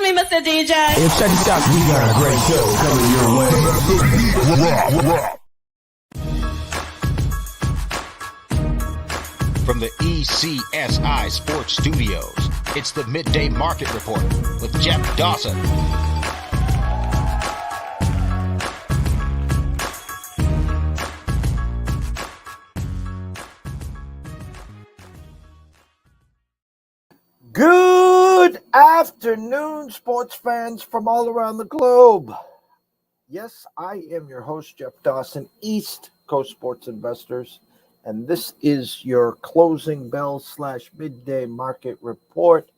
me, Mr. DJ. Hey, check this out. We got a great show coming your way. From the ECSI Sports Studios, it's the Midday Market Report with Jeff Dawson. Good afternoon, sports fans from all around the globe. Yes, I am your host, Jeff Dawson, East Coast Sports Investors, and this is your closing bell / midday market report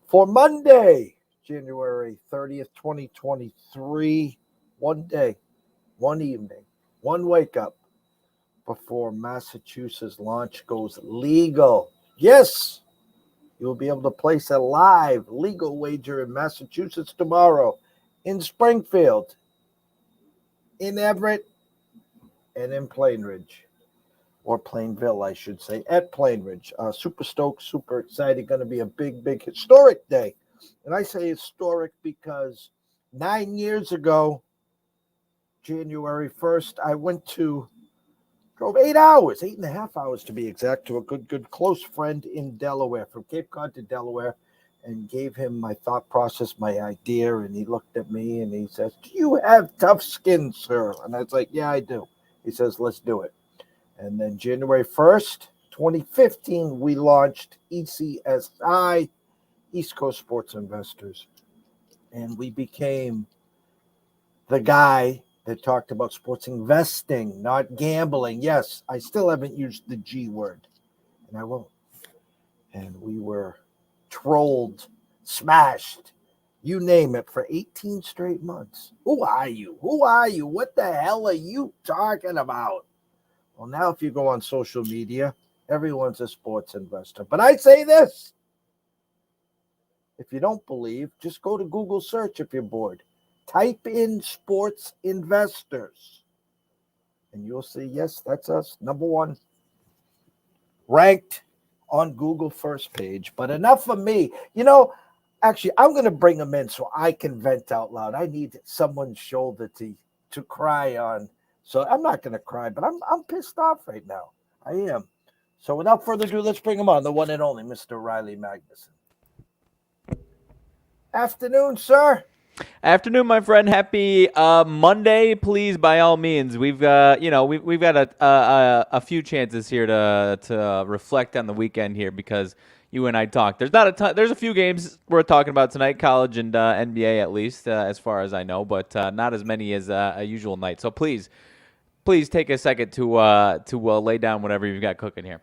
for Monday, January 30th, 2023. One day, one evening, one wake up before Massachusetts launch goes legal. Yes, you'll be able to place a live legal wager in Massachusetts tomorrow, in Springfield, in Everett, and in Plainridge, or Plainville, I should say, at Plainridge. Super stoked, super excited. Going to be a big, historic day. And I say historic because 9 years ago, January 1st, I drove 8 hours, 8.5 hours to be exact, to a good close friend in Delaware, from Cape Cod to Delaware, and gave him my thought process, my idea. And he looked at me and he says, "Do you have tough skin, sir?" And I was like, "Yeah, I do." He says, "Let's do it." And then January 1st, 2015, we launched ECSI, East Coast Sports Investors. And we became the guy that talked about sports investing, not gambling. Yes, I still haven't used the G word, and I won't. And we were trolled, smashed, you name it, for 18 straight months. Who are you? Who are you? What the hell are you talking about? Well, now if you go on social media, everyone's a sports investor. But I say this. If you don't believe, just go to Google search if you're bored. Type in sports investors, and you'll see, yes, that's us, number one, ranked on Google first page. But enough of me. Actually, I'm going to bring them in so I can vent out loud. I need someone's shoulder to cry on. So I'm not going to cry, but I'm pissed off right now. I am. So without further ado, let's bring him on, the one and only Mr. Riley Magnuson. Afternoon, sir. Afternoon, my friend. Happy Monday. Please, by all means, we've got a few chances here to reflect on the weekend here, because you and I talked. There's not a ton. There's a few games we're talking about tonight, college and NBA at least, as far as I know, but not as many as a usual night. So please take a second to lay down whatever you've got cooking here.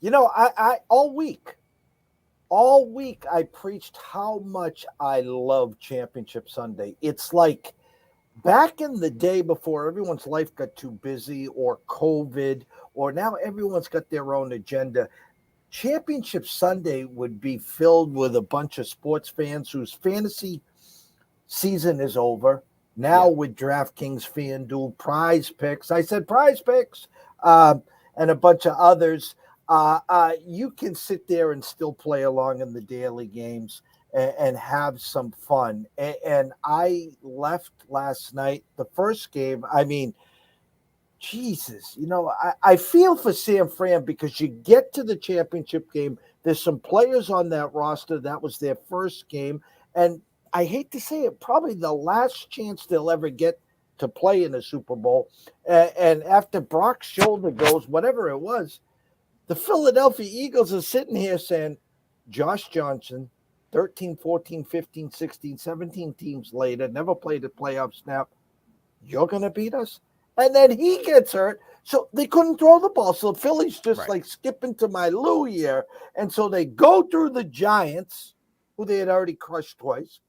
I all week I preached how much I love Championship Sunday. It's like back in the day before everyone's life got too busy, or COVID, or now everyone's got their own agenda. Championship Sunday would be filled with a bunch of sports fans whose fantasy season is over. Now with DraftKings, FanDuel, Prize Picks, I said Prize Picks, and a bunch of others. You can sit there and still play along in the daily games and have some fun. And I left last night, the first game. I mean, Jesus, I feel for San Fran, because you get to the championship game. There's some players on that roster. That was their first game. And I hate to say it, probably the last chance they'll ever get to play in a Super Bowl. And after Brock's shoulder goes, whatever it was, the Philadelphia Eagles are sitting here saying, Josh Johnson, 13, 14, 15, 16, 17 teams later, never played a playoff snap. You're going to beat us? And then he gets hurt. So they couldn't throw the ball. So Philly's just like skipping to my Lou here. And so they go through the Giants, who they had already crushed twice.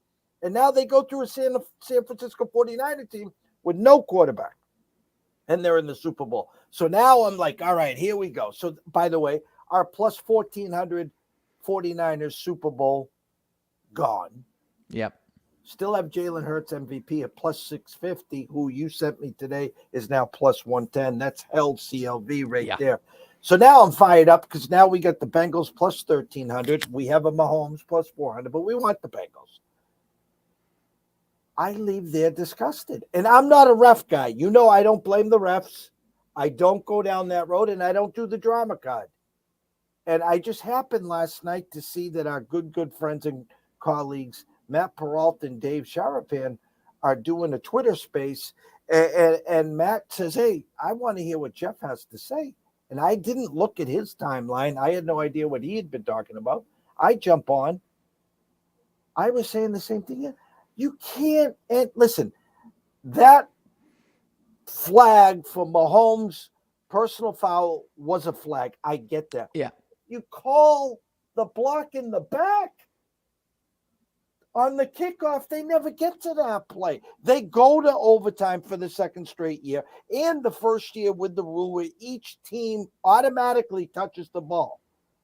And now they go through a San Francisco 49er team with no quarterback. And they're in the Super Bowl. So now I'm like, all right, here we go. So, by the way, our plus 1,400 49ers Super Bowl gone. Yep. Still have Jalen Hurts MVP at plus 650, who you sent me today is now plus 110. That's held CLV right there. So now I'm fired up, because now we got the Bengals plus 1,300. We have a Mahomes plus 400, but we want the Bengals. I leave there disgusted. And I'm not a ref guy. You know, I don't blame the refs. I don't go down that road, and I don't do the drama card. And I just happened last night to see that our good friends and colleagues, Matt Peralta and Dave Sharapan, are doing a Twitter space. And Matt says, hey, I want to hear what Jeff has to say. And I didn't look at his timeline. I had no idea what he had been talking about. I jump on. I was saying the same thing. You can't, and listen, that flag for Mahomes' personal foul was a flag. I get that. Yeah. You call the block in the back on the kickoff. They never get to that play. They go to overtime for the second straight year and the first year with the rule where each team automatically touches the ball.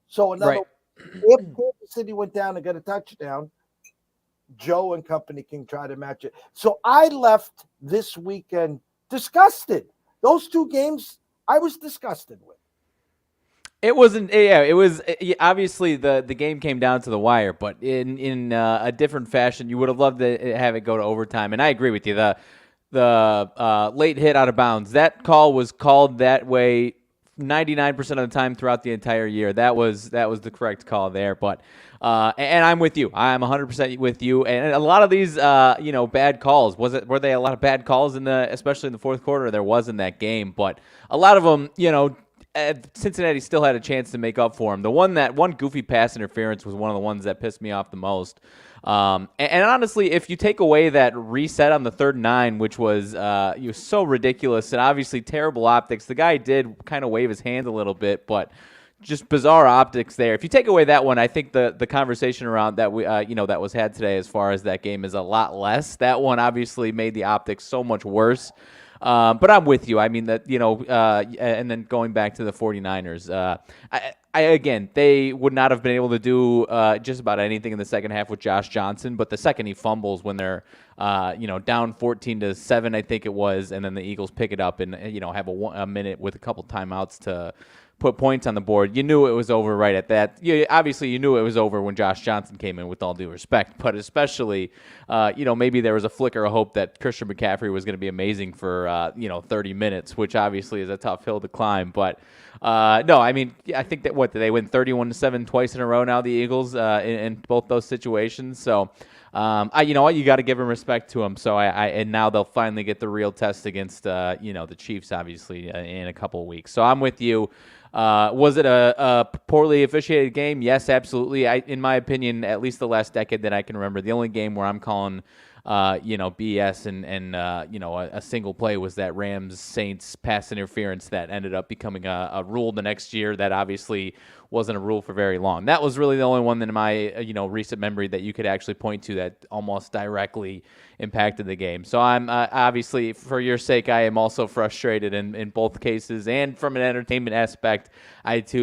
So another, if Kansas City went down and got a touchdown, Joe and company can try to match it. So I left this weekend disgusted. Those two games I was disgusted with. It wasn't. Yeah, it was. Obviously, the game came down to the wire, but in a different fashion. You would have loved to have it go to overtime. And I agree with you. The late hit out of bounds. That call was called that way 99% of the time throughout the entire year. That was the correct call there. But and I'm with you. I'm 100% with you. And a lot of these bad calls. Were they a lot of bad calls especially in the fourth quarter? There was in that game, but a lot of them, Cincinnati still had a chance to make up for him. One goofy pass interference was one of the ones that pissed me off the most. And honestly, if you take away that reset on the 3rd and 9, which was so ridiculous and obviously terrible optics, the guy did kind of wave his hand a little bit, but just bizarre optics there. If you take away that one, I think the conversation around that that was had today as far as that game is a lot less. That one obviously made the optics so much worse. But I'm with you. I mean, and then going back to the 49ers, again, they would not have been able to do just about anything in the second half with Josh Johnson. But the second he fumbles when they're, down 14-7, I think it was, and then the Eagles pick it up and, have a minute with a couple timeouts to put points on the board, you knew it was over right at that. Obviously, you knew it was over when Josh Johnson came in, with all due respect. But especially, maybe there was a flicker of hope that Christian McCaffrey was going to be amazing for, 30 minutes, which obviously is a tough hill to climb. But, no, I mean, I think that, did they win 31-7 twice in a row now, the Eagles, in both those situations? So, you know what? You got to give them respect to them. So and now they'll finally get the real test against, the Chiefs, obviously, in a couple of weeks. So I'm with you. Was it a poorly officiated game? Yes, absolutely. In my opinion, at least the last decade that I can remember, the only game where I'm calling, BS and a single play was that Rams-Saints pass interference that ended up becoming a rule the next year that obviously wasn't a rule for very long. That was really the only one in my, recent memory that you could actually point to that almost directly impacted the game. So I'm obviously, for your sake, I am also frustrated in both cases. And from an entertainment aspect, with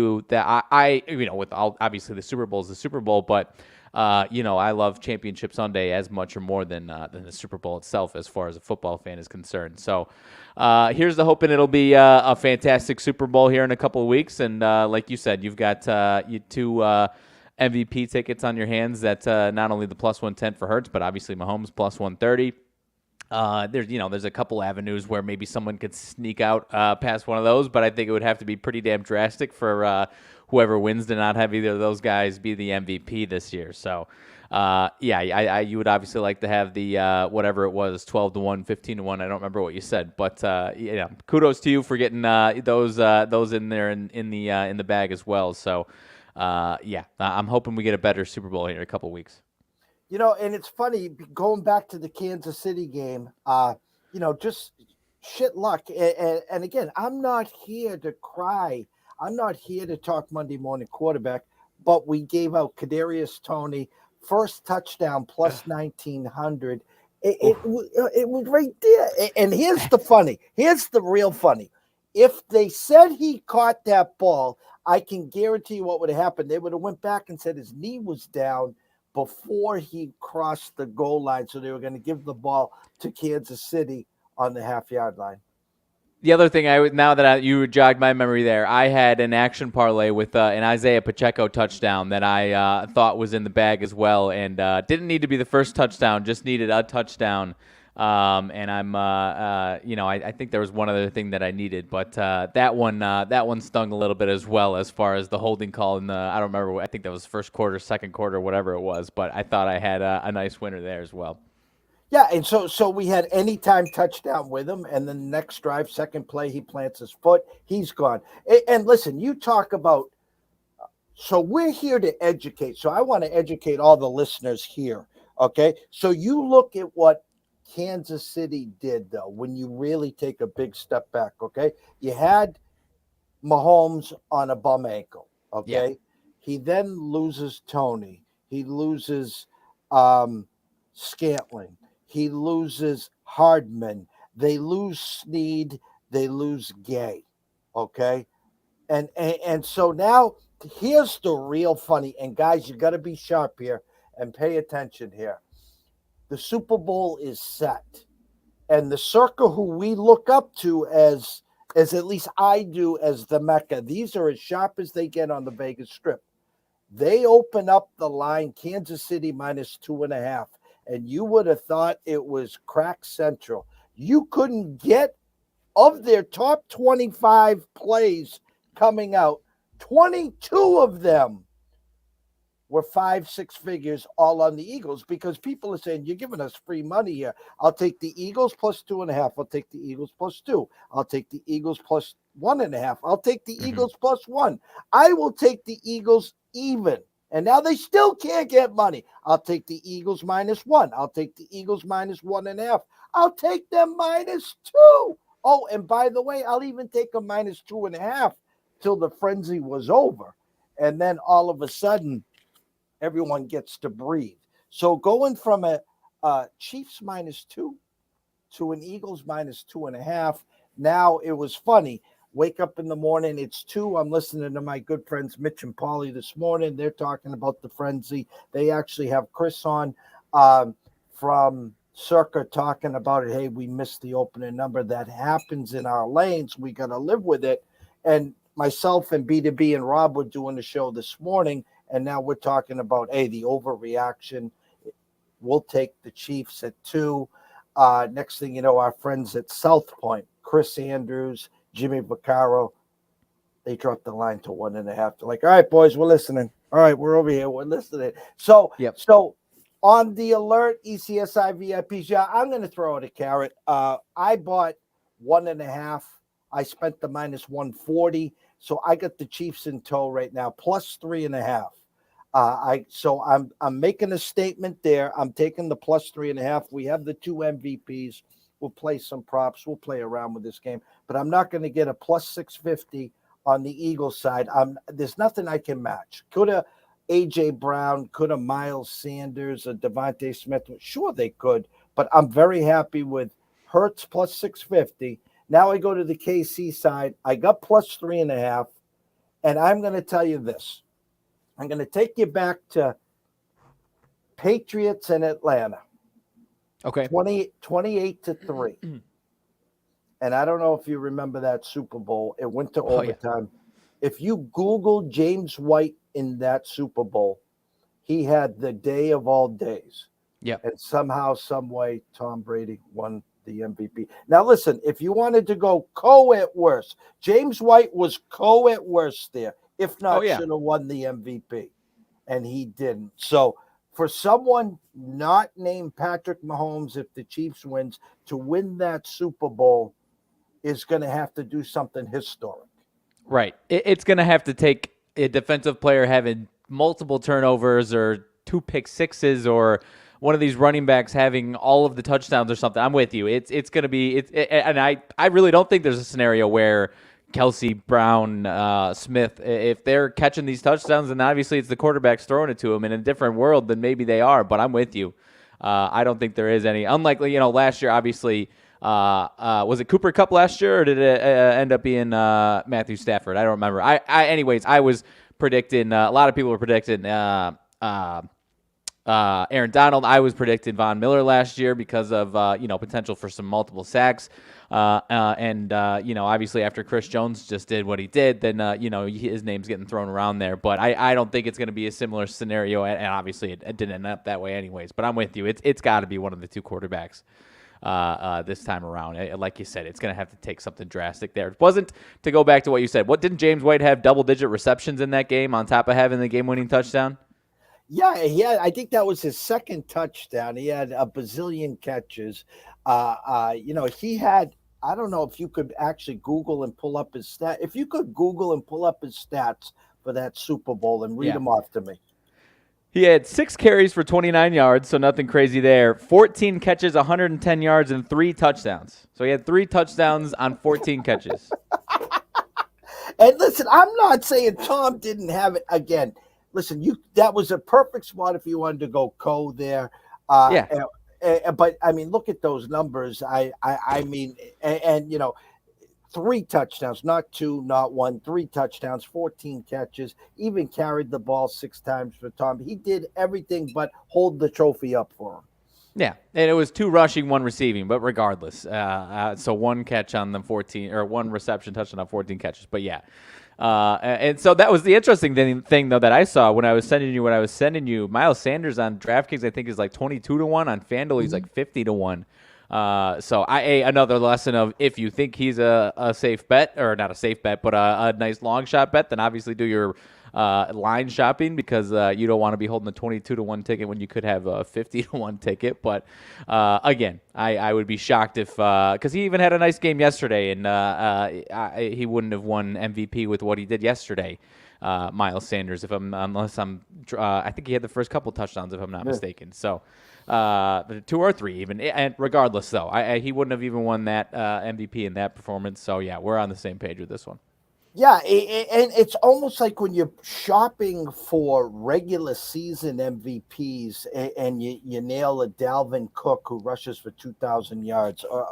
obviously the Super Bowl is the Super Bowl, but I love Championship Sunday as much or more than the Super Bowl itself as far as a football fan is concerned. So here's the hoping it'll be a fantastic Super Bowl here in a couple of weeks. And like you said, you've got two MVP tickets on your hands. That not only the plus 110 for Hurts, but obviously Mahomes plus 130. There's a couple avenues where maybe someone could sneak out past one of those, but I think it would have to be pretty damn drastic for whoever wins to not have either of those guys be the MVP this year. So, you would obviously like to have the whatever it was, 12-1, 15-1. I don't remember what you said, but kudos to you for getting those in there in the bag as well. So, I'm hoping we get a better Super Bowl here in a couple weeks. And it's funny going back to the Kansas City game, just shit luck. And again, I'm not here to cry. I'm not here to talk Monday morning quarterback, but we gave out Kadarius Toney, first touchdown plus 1,900. It was right there. And here's the real funny. If they said he caught that ball, I can guarantee you what would have happened. They would have went back and said his knee was down before he crossed the goal line. So they were going to give the ball to Kansas City on the half-yard line. The other thing, you jogged my memory there, I had an action parlay with an Isaiah Pacheco touchdown that I thought was in the bag as well, and didn't need to be the first touchdown, just needed a touchdown. And I think there was one other thing that I needed, but that one stung a little bit as well as far as the holding call in the, I don't remember, I think that was first quarter, second quarter, whatever it was, but I thought I had a nice winner there as well. Yeah, and so we had anytime touchdown with him, and then the next drive, second play, he plants his foot, he's gone. And listen, you talk about, so we're here to educate. So I want to educate all the listeners here, okay? So you look at what Kansas City did, though, when you really take a big step back, okay? You had Mahomes on a bum ankle, okay? Yeah. He then loses Tony. He loses Scantling. He loses Hardman. They lose Snead. They lose Gay. Okay. And so now here's the real funny. And guys, you got to be sharp here and pay attention here. The Super Bowl is set. And the circle who we look up to as at least I do, as the Mecca, these are as sharp as they get on the Vegas Strip. They open up the line, Kansas City -2.5. And you would have thought it was crack central. You couldn't get, of their top 25 plays coming out, 22 of them were 5-6 figures, all on the Eagles, because people are saying, you're giving us free money here. I'll take the Eagles +2.5. I'll take the Eagles +2. I'll take the Eagles +1.5. I'll take the Eagles +1. I will take the Eagles even. And now they still can't get money. I'll take the Eagles -1. I'll take the Eagles -1.5. I'll take them -2. Oh, and by the way, I'll even take them -2.5 till the frenzy was over. And then all of a sudden, everyone gets to breathe. So going from a Chiefs -2 to an Eagles -2.5, now it was funny. Wake up in the morning, it's 2. I'm listening to my good friends Mitch and Paulie this morning. They're talking about the frenzy. They actually have Chris on from Circa talking about it. Hey, we missed the opening number. That happens in our lanes. We got to live with it. And myself and B2B and Rob were doing the show this morning, and now we're talking about, hey, the overreaction. We'll take the Chiefs at 2. Next thing you know, our friends at South Point, Chris Andrews, Jimmy Vaccaro, they dropped the line to 1.5. They're like, all right, boys, we're listening. All right, we're over here. We're listening. So, So on the alert, ECSI VIPs, yeah, I'm going to throw out a carrot. I bought 1.5. I spent the -140. So I got the Chiefs in tow right now, +3.5. So I'm making a statement there. I'm taking the +3.5. We have the 2 MVPs. We'll play some props. We'll play around with this game, but I'm not going to get a +650 on the Eagles side. There's nothing I can match. Could have A.J. Brown, could have Miles Sanders, or Devontae Smith. Sure, they could, but I'm very happy with Hurts +650. Now I go to the KC side. I got +3.5, and I'm going to tell you this. I'm going to take you back to Patriots and Atlanta. Okay. 28-3. And I don't know if you remember that Super Bowl. It went to overtime. Yeah. If you Google James White in that Super Bowl, he had the day of all days. Yeah. And somehow, some way, Tom Brady won the MVP. Now, listen, if you wanted to go at worst, James White was at worst there. If not, should have won the MVP. And he didn't. So, for someone not named Patrick Mahomes, if the Chiefs wins, to win that Super Bowl is going to have to do something historic. Right. It's going to have to take a defensive player having multiple turnovers or 2 pick sixes or one of these running backs having all of the touchdowns or something. I'm with you. It's going to be and I really don't think there's a scenario where Kelsey, Brown, Smith, if they're catching these touchdowns, then obviously it's the quarterbacks throwing it to them. In a different world, then maybe they are. But I'm with you. I don't think there is any. Unlikely, last year, obviously, was it Cooper Kupp last year, or did it end up being Matthew Stafford? I don't remember. Anyways, I was predicting. A lot of people were predicting Aaron Donald, I was predicting Von Miller last year because of potential for some multiple sacks. Obviously after Chris Jones just did what he did, then his name's getting thrown around there. But I don't think it's going to be a similar scenario, and obviously it didn't end up that way anyways. But I'm with you. It's got to be one of the two quarterbacks this time around. Like you said, it's going to have to take something drastic there. It wasn't, to go back to what you said, didn't James White have double-digit receptions in that game on top of having the game-winning touchdown? Yeah, I think that was his second touchdown. He had a bazillion catches. He had, I don't know if you could actually Google and pull up his stats. If you could Google and pull up his stats for that Super Bowl and read them off to me. He had 6 carries for 29 yards, so nothing crazy there. 14 catches, 110 yards, and 3 touchdowns. So he had 3 touchdowns on 14 catches. And listen, I'm not saying Tom didn't have it again. Listen, that was a perfect spot if you wanted to go there. But I mean, look at those numbers. I mean, 3 touchdowns, not 2, not 1, 3 touchdowns, 14 catches, even carried the ball 6 times for Tom. He did everything but hold the trophy up for him. Yeah, and it was 2 rushing, 1 receiving, but regardless. So 1 catch on the 14, or 1 reception touchdown on 14 catches. But yeah. And so that was the interesting thing, though, that I saw when I was sending you. Miles Sanders on DraftKings, I think, is like 22-1. On FanDuel, he's like 50-1. So another lesson of, if you think he's a safe bet, or not a safe bet, but a nice long shot bet, then obviously do your line shopping, because you don't want to be holding a 22-1 ticket when you could have a 50-1 ticket. But again, I would be shocked if, because he even had a nice game yesterday, and he wouldn't have won MVP with what he did yesterday. Miles Sanders, I think he had the first couple touchdowns, if I'm not mistaken. So 2 or 3 even, and regardless, though, he wouldn't have even won that MVP in that performance. So yeah, we're on the same page with this one. Yeah, and it's almost like when you're shopping for regular season MVPs and you nail a Dalvin Cook who rushes for 2,000 yards, or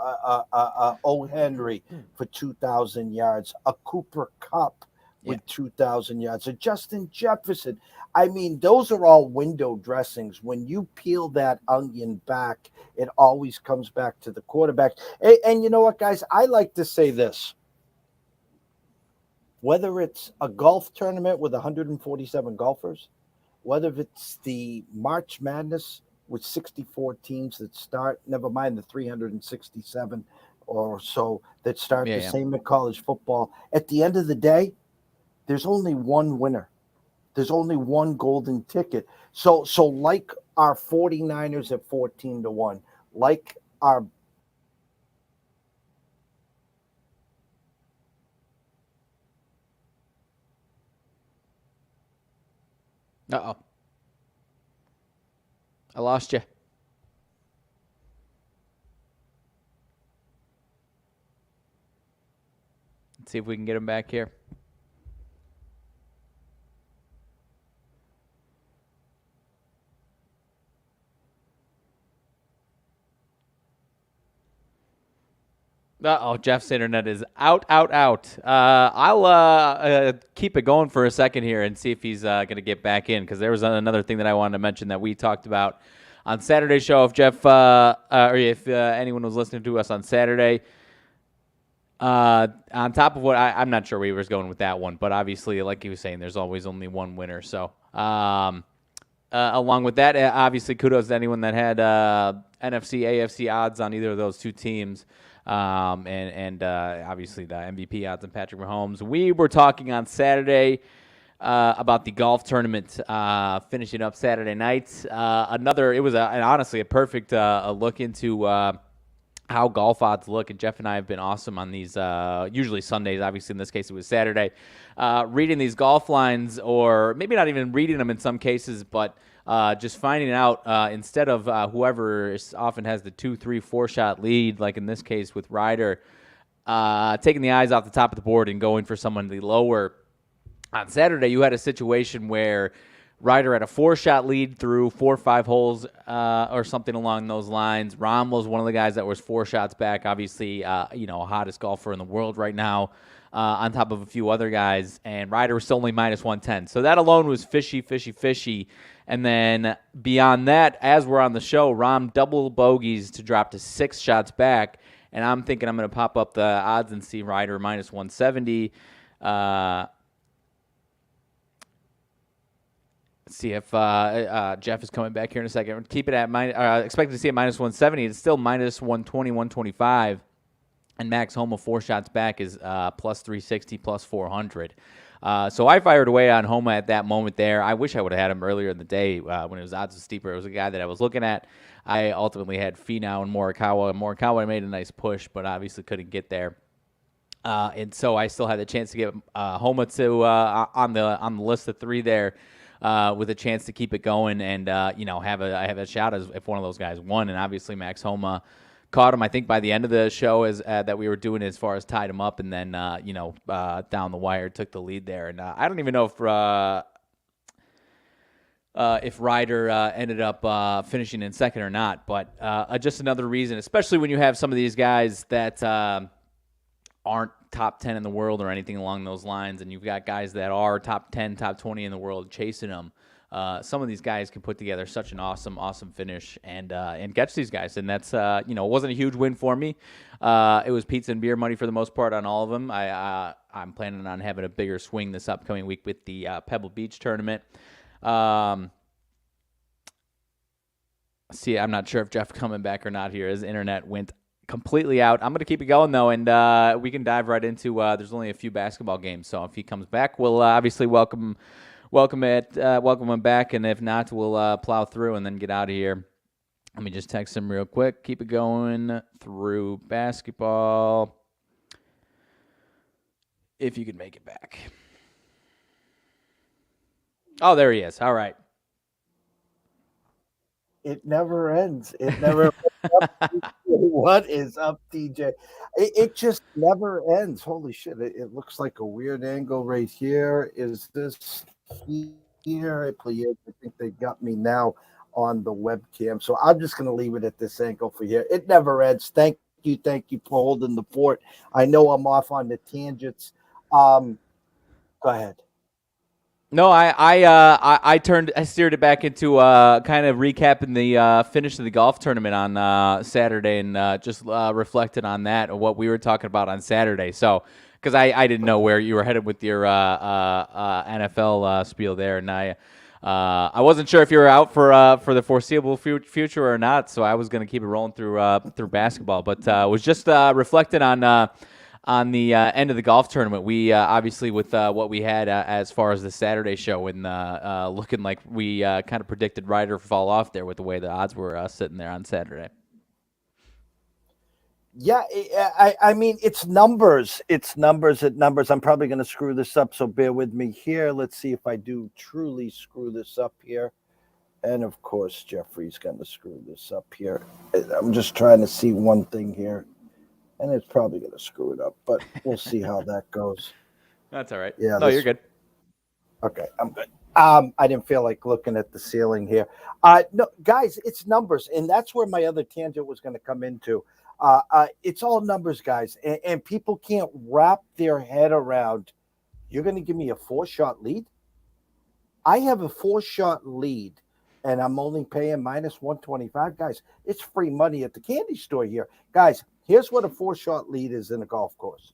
O. Henry for 2,000 yards, a Cooper Kupp with 2,000 yards, a Justin Jefferson. I mean, those are all window dressings. When you peel that onion back, it always comes back to the quarterback. And you know what, guys? I like to say this. Whether it's a golf tournament with 147 golfers, whether it's the March Madness with 64 teams that start, never mind the 367 or so that start same in college football, at the end of the day, there's only one winner. There's only one golden ticket. So like our 49ers at 14-1, like our Uh-oh. I lost you. Let's see if we can get him back here. Uh-oh, Jeff's internet is out. I'll keep it going for a second here and see if he's going to get back in, because there was another thing that I wanted to mention that we talked about on Saturday's show. If Jeff, or if anyone was listening to us on Saturday, on top of what I'm not sure where he was going with that one, but obviously, like he was saying, there's always only one winner. So along with that, obviously, kudos to anyone that had NFC, AFC odds on either of those two teams. And obviously the MVP odds on Patrick Mahomes. We were talking on Saturday about the golf tournament finishing up Saturday night. It was honestly a perfect look into how golf odds look, and Jeff and I have been awesome on these, usually Sundays. Obviously, in this case, it was Saturday. Reading these golf lines, or maybe not even reading them in some cases, but just finding out instead of whoever often has the 2, 3, 4 shot lead, like in this case with Ryder, taking the eyes off the top of the board and going for someone to the lower. On Saturday, you had a situation where Ryder had a 4-shot lead through 4 or 5 holes or something along those lines. Rahm was one of the guys that was 4 shots back, obviously, hottest golfer in the world right now, on top of a few other guys. And Ryder was still only minus 110. So that alone was fishy. And then beyond that, as we're on the show, Rahm double bogeys to drop to 6 shots back. And I'm thinking I'm going to pop up the odds and see Ryder minus 170. See if Jeff is coming back here in a second. Keep it at expect to see it minus 170. It's still minus 120, 125. And Max Homa 4 shots back is plus 360, plus 400. So I fired away on Homa at that moment there. I wish I would have had him earlier in the day when it was odds was steeper. It was a guy that I was looking at. I ultimately had Finau and Morikawa. Morikawa made a nice push, but obviously couldn't get there. And so I still had the chance to get Homa to on the list of 3 there. With a chance to keep it going and have a shot as if one of those guys won. And obviously Max Homa caught him, I think, by the end of the show as that we were doing as far as tied him up and then down the wire took the lead there. And I don't even know if Ryder ended up finishing in second or not, but just another reason, especially when you have some of these guys that aren't top 10 in the world or anything along those lines, and you've got guys that are top 10, top 20 in the world chasing them. Some of these guys can put together such an awesome finish and catch these guys. And that's, it wasn't a huge win for me. It was pizza and beer money for the most part on all of them. I'm planning on having a bigger swing this upcoming week with the Pebble Beach tournament. See, I'm not sure if Jeff's coming back or not here. His internet went completely out. I'm going to keep it going, though, and we can dive right into there's only a few basketball games, so if he comes back, we'll obviously welcome him back, and if not, we'll plow through and then get out of here. Let me just text him real quick. Keep it going through basketball. If you could make it back. Oh, there he is. All right. It never ends. It never What is up, DJ? It just never ends. Holy shit. It looks like a weird angle right here. Is this here? I think they got me now on the webcam. So I'm just going to leave it at this angle for here. It never ends. Thank you for holding the fort. I know I'm off on the tangents. Go ahead. No, I steered it back into kind of recapping the finish of the golf tournament on Saturday and just reflected on that and what we were talking about on Saturday. So, because I didn't know where you were headed with your NFL spiel there, and I wasn't sure if you were out for the foreseeable future or not. So I was going to keep it rolling through basketball, but was just reflecting on the end of the golf tournament. We obviously with what we had as far as the Saturday show and looking like we kind of predicted Ryder fall off there with the way the odds were sitting there on Saturday. Yeah, I mean, it's numbers. It's numbers at numbers. I'm probably going to screw this up, so bear with me here. Let's see if I do truly screw this up here. And, of course, Jeffrey's going to screw this up here. I'm just trying to see one thing here. And it's probably going to screw it up, but we'll see how that goes. That's all right. Yeah, no, you're good. Okay, I'm good. I didn't feel like looking at the ceiling here. No, guys, it's numbers, and that's where my other tangent was going to come into. It's all numbers, guys, and people can't wrap their head around, you're going to give me a 4-shot lead? I have a 4-shot lead, and I'm only paying minus 125. Guys, it's free money at the candy store here. Guys, here's what a 4-shot lead is in a golf course.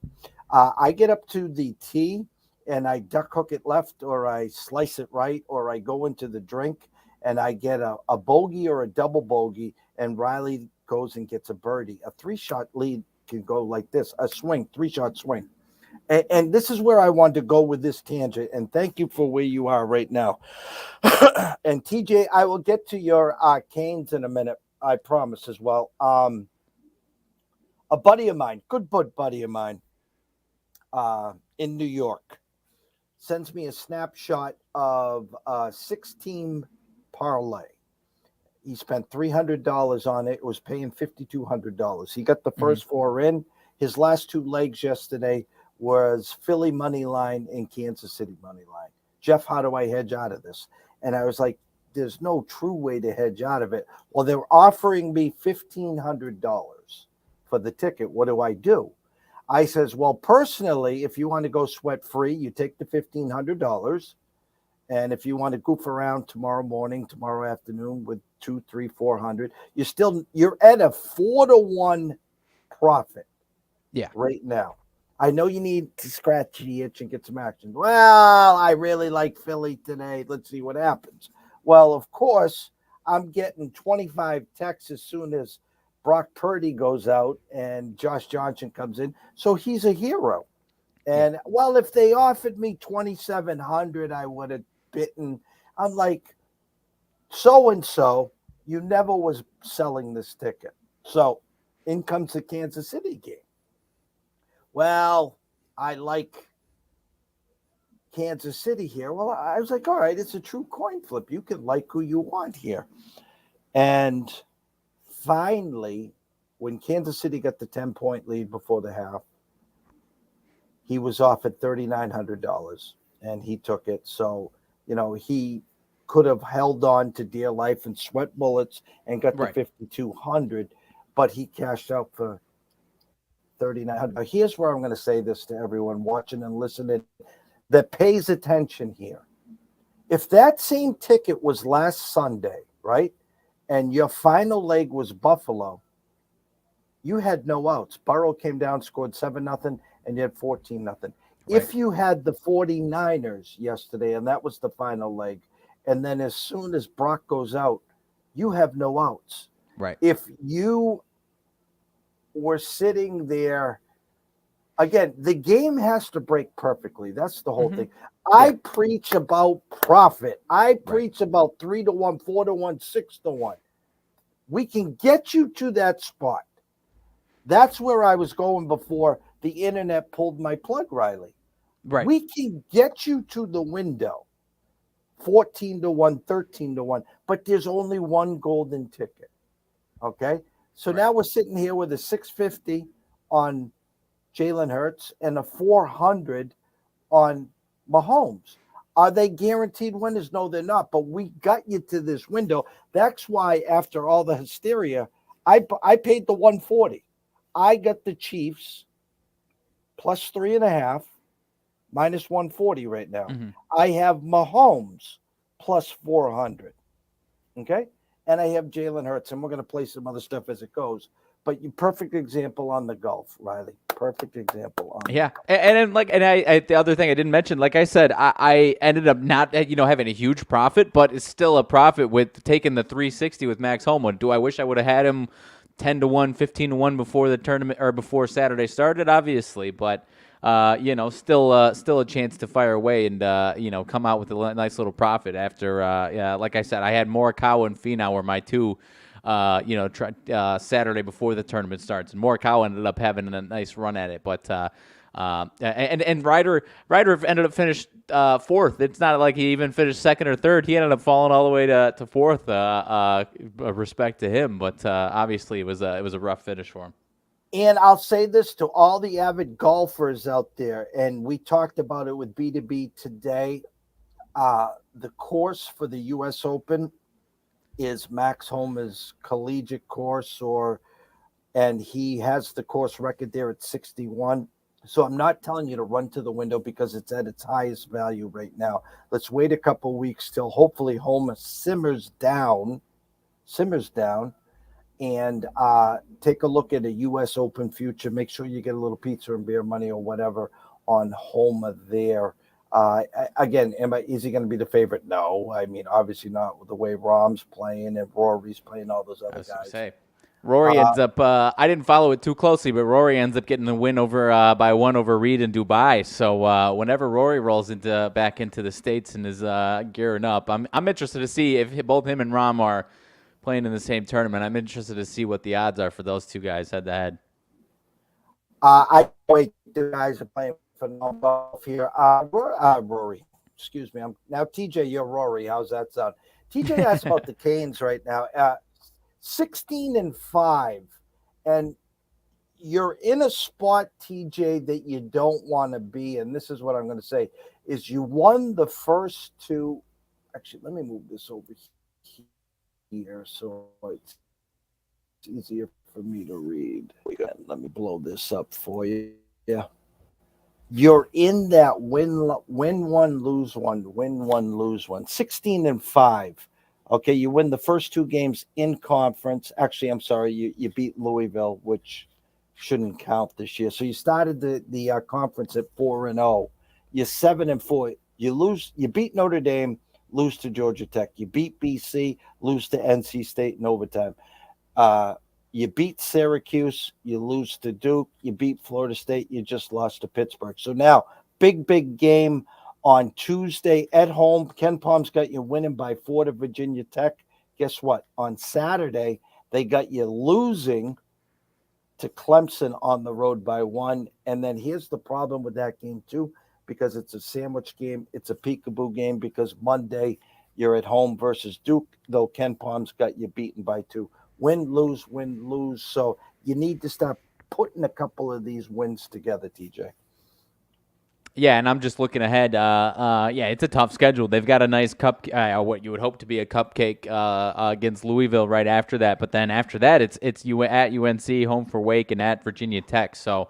I get up to the tee, and I duck hook it left, or I slice it right, or I go into the drink, and I get a bogey or a double bogey, and Riley goes and gets a birdie. A 3-shot lead can go like this, a swing, 3-shot swing. And this is where I wanted to go with this tangent, and thank you for where you are right now. And TJ, I will get to your canes in a minute, I promise as well. A buddy of mine, good buddy of mine, in New York, sends me a snapshot of a 6-team parlay. He spent $300 on it. It was paying $5,200. He got the first 4 in. His last 2 legs yesterday was Philly money line and Kansas City money line. Jeff, how do I hedge out of this? And I was like, there's no true way to hedge out of it. Well, they were offering me $1,500 for the ticket. What do? I says, well, personally, if you want to go sweat free, you take the $1,500. And if you want to goof around tomorrow morning, tomorrow afternoon with 200, 300, 400, you're at a 4-to-1 profit. Yeah. Right now. I know you need to scratch the itch and get some action. Well, I really like Philly today. Let's see what happens. Well, of course, I'm getting 25 texts as soon as Brock Purdy goes out and Josh Johnson comes in. So he's a hero. And, well, if they offered me $2,700, I would have bitten. I'm like, so-and-so, you never was selling this ticket. So in comes the Kansas City game. Well, I like Kansas City here. Well, I was like, all right, it's a true coin flip. You can like who you want here. And finally, when Kansas City got the 10-point lead before the half, he was offered $3,900 and he took it. So, he could have held on to dear life and sweat bullets and got the $5,200, but he cashed out for $3,900. Here's where I'm going to say this to everyone watching and listening that pays attention here. If that same ticket was last Sunday, right, and your final leg was Buffalo, you had no outs. Burrow came down, scored 7-0, and you had 14-0. Right. If you had the 49ers yesterday, and that was the final leg, and then as soon as Brock goes out, you have no outs. Right. If you were sitting there, again, the game has to break perfectly. That's the whole thing. I preach about profit. I preach about 3-to-1, 4-to-1, 6-to-1. We can get you to that spot. That's where I was going before the internet pulled my plug, Riley. Right. We can get you to the window, 14-to-1, 13-to-1, but there's only one golden ticket. Okay? So now we're sitting here with a 650 on Jalen Hurts and a 400 on Mahomes. Are they guaranteed winners? No, they're not. But we got you to this window. That's why after all the hysteria, I paid the 140. I got the Chiefs plus 3.5, minus 140 right now. I have Mahomes plus 400. Okay? And I have Jalen Hurts, and we're going to play some other stuff as it goes. But you perfect example on the golf, Riley. Perfect example on. Yeah, and the other thing I didn't mention, like I said, I ended up not having a huge profit, but it's still a profit with taking the 360 with Max Homewood. Do I wish I would have had him 10-to-1, 15-to-1 before the tournament or before Saturday started? Obviously, but still a chance to fire away and come out with a nice little profit after. Like I said, I had Morikawa and Finau were my two. Saturday before the tournament starts, and Morikawa ended up having a nice run at it, but and Ryder ended up finished fourth. It's not like he even finished second or third. He ended up falling all the way to fourth. Respect to him, but obviously it was a rough finish for him. And I'll say this to all the avid golfers out there, and we talked about it with B2B today. The course for the U.S. Open is Max Homa's collegiate course, and he has the course record there at 61. So I'm not telling you to run to the window because it's at its highest value right now. Let's wait a couple weeks till hopefully Homa simmers down, and take a look at a U.S. Open future. Make sure you get a little pizza and beer money or whatever on Homa there. Again, is he going to be the favorite? No, I mean, obviously not with the way Rahm's playing and Rory's playing, all those other guys. Rory ends up, I didn't follow it too closely, but Rory ends up getting the win over by one over Reed in Dubai. So whenever Rory rolls back into the States and is gearing up, I'm interested to see if both him and Rahm are playing in the same tournament. I'm interested to see what the odds are for those two guys head to head. I wait, the guys are playing phenomenal golf here. Rory, excuse me. Now TJ, you're Rory. How's that sound? TJ asked about the Canes right now. 16-5, and you're in a spot, TJ, that you don't want to be. And this is what I'm going to say: is you won the first two Actually, let me move this over here so it's easier for me to read. Let me blow this up for you. Yeah. You're in that win one, lose one, win one, lose one. 16-5. Okay, you win the first two games in conference. Actually, I'm sorry, you beat Louisville, which shouldn't count this year. So you started the conference at 4-0. You're 7-4. You beat Notre Dame, lose to Georgia Tech. You beat BC, lose to NC State in overtime. You beat Syracuse, you lose to Duke, you beat Florida State, you just lost to Pittsburgh. So now, big game on Tuesday at home. Ken Palm's got you winning by 4 to Virginia Tech. Guess what? On Saturday, they got you losing to Clemson on the road by 1. And then here's the problem with that game, too, because it's a sandwich game. It's a peekaboo game because Monday you're at home versus Duke, though Ken Palm's got you beaten by 2. Win, lose, win, lose. So you need to start putting a couple of these wins together, TJ. Yeah, and I'm just looking ahead. Yeah, it's a tough schedule. They've got a nice what you would hope to be a cupcake against Louisville right after that. But then after that, it's at UNC, home for Wake, and at Virginia Tech. So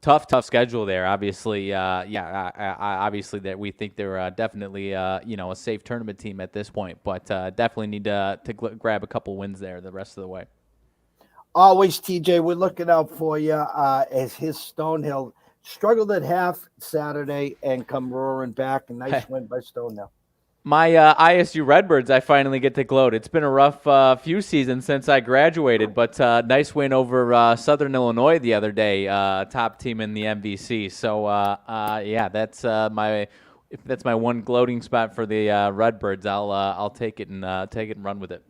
tough schedule there. Obviously, obviously that we think they're definitely a safe tournament team at this point, but definitely need to grab a couple wins there the rest of the way. Always, TJ, we're looking out for you as his Stonehill struggled at half Saturday and come roaring back. A nice win by Stonehill. My ISU Redbirds, I finally get to gloat. It's been a rough few seasons since I graduated, but nice win over Southern Illinois the other day, top team in the MVC. So yeah, that's my one gloating spot for the Redbirds. I'll take it and run with it.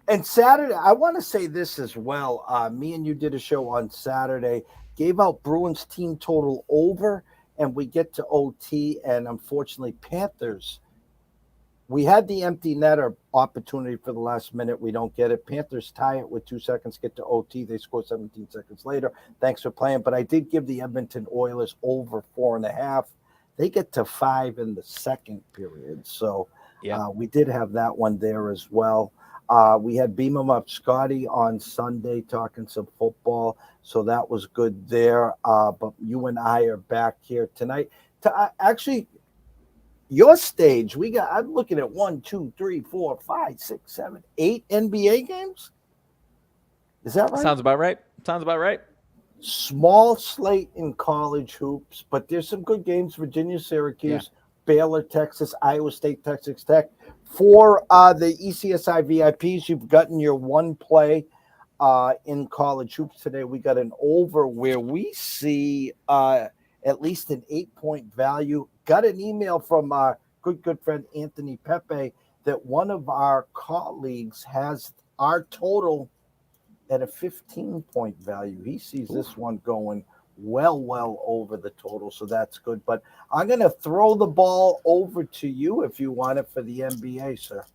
And Saturday, I want to say this as well. Me and you did a show on Saturday, gave out Bruins team total over, and we get to OT, and unfortunately, Panthers. We had the empty netter opportunity for the last minute. We don't get it. Panthers tie it with 2 seconds, get to OT. They score 17 seconds later. Thanks for playing. But I did give the Edmonton Oilers over 4.5. They get to 5 in the second period. So we did have that one there as well. We had Beam 'em Up Scotty on Sunday talking some football. So that was good there. But you and I are back here tonight to actually – your stage, I'm looking at 1, 2, 3, 4, 5, 6, 7, 8 NBA games. Is that right? Sounds about right. Small slate in college hoops, but there's some good games. Virginia, Syracuse, Baylor, Texas, Iowa State, Texas Tech. For the ECSI VIPs, you've gotten your one play in college hoops today. We got an over where we see at least an 8-point value. Got an email from our good friend Anthony Pepe that one of our colleagues has our total at a 15-point value. He sees this one going well over the total, so that's good. But I'm going to throw the ball over to you if you want it for the NBA, sir.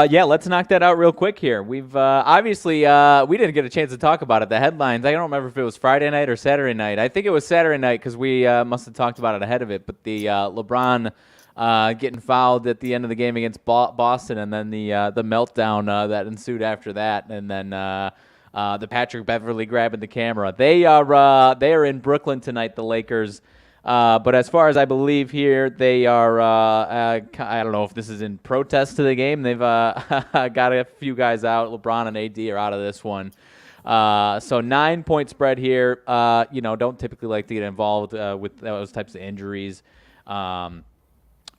Yeah, let's knock that out real quick here. We've obviously we didn't get a chance to talk about it. The headlines, I don't remember if it was Friday night or Saturday night. I think it was Saturday night because we must have talked about it ahead of it. But the LeBron getting fouled at the end of the game against Boston, and then the meltdown that ensued after that, and then the Patrick Beverley grabbing the camera. They are in Brooklyn tonight, the Lakers. But as far as I believe here, they are, I don't know if this is in protest to the game. They've got a few guys out. LeBron and AD are out of this one. So 9-point spread here. Don't typically like to get involved with those types of injuries.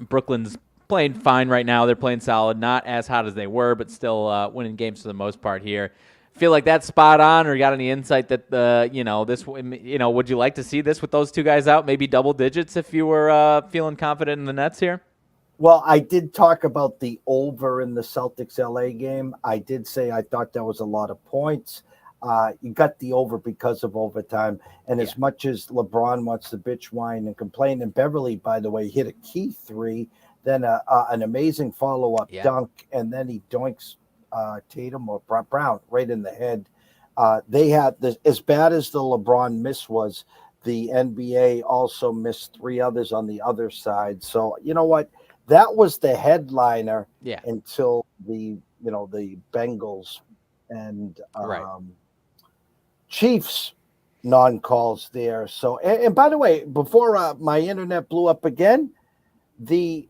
Brooklyn's playing fine right now. They're playing solid. Not as hot as they were, but still winning games for the most part here. Feel like that's spot on, or you got any insight that this, would you like to see this with those two guys out, maybe double digits if you were feeling confident in the Nets here? Well, I did talk about the over in the Celtics LA game. I did say I thought that was a lot of points. You got the over because of overtime. And as much as LeBron wants to bitch, whine, and complain, and Beverly, by the way, hit a key three, then an amazing follow-up dunk, and then he doinks Tatum or Brown right in the head. They had this, as bad as the LeBron miss was, the NBA also missed 3 others on the other side. So you know what? That was the headliner Yeah. until the Bengals and Right. Chiefs non-calls there. So, and by the way, before my internet blew up again, the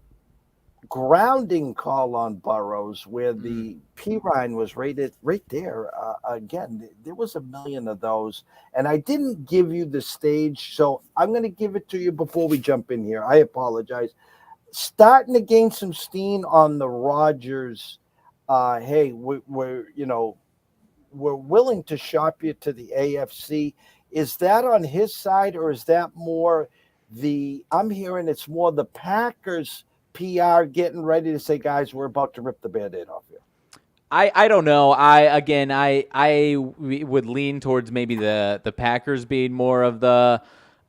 grounding call on Burrows, where the Pirine was rated right there. Again, there was a million of those, and I didn't give you the stage, so I'm going to give it to you before we jump in here. I apologize. Starting to gain some steam on the Rodgers. Hey, we're willing to shop you to the AFC. Is that on his side, or is that more I'm hearing it's more the Packers PR getting ready to say, guys, we're about to rip the Band-Aid off here? I don't know. I would lean towards maybe the Packers being more of the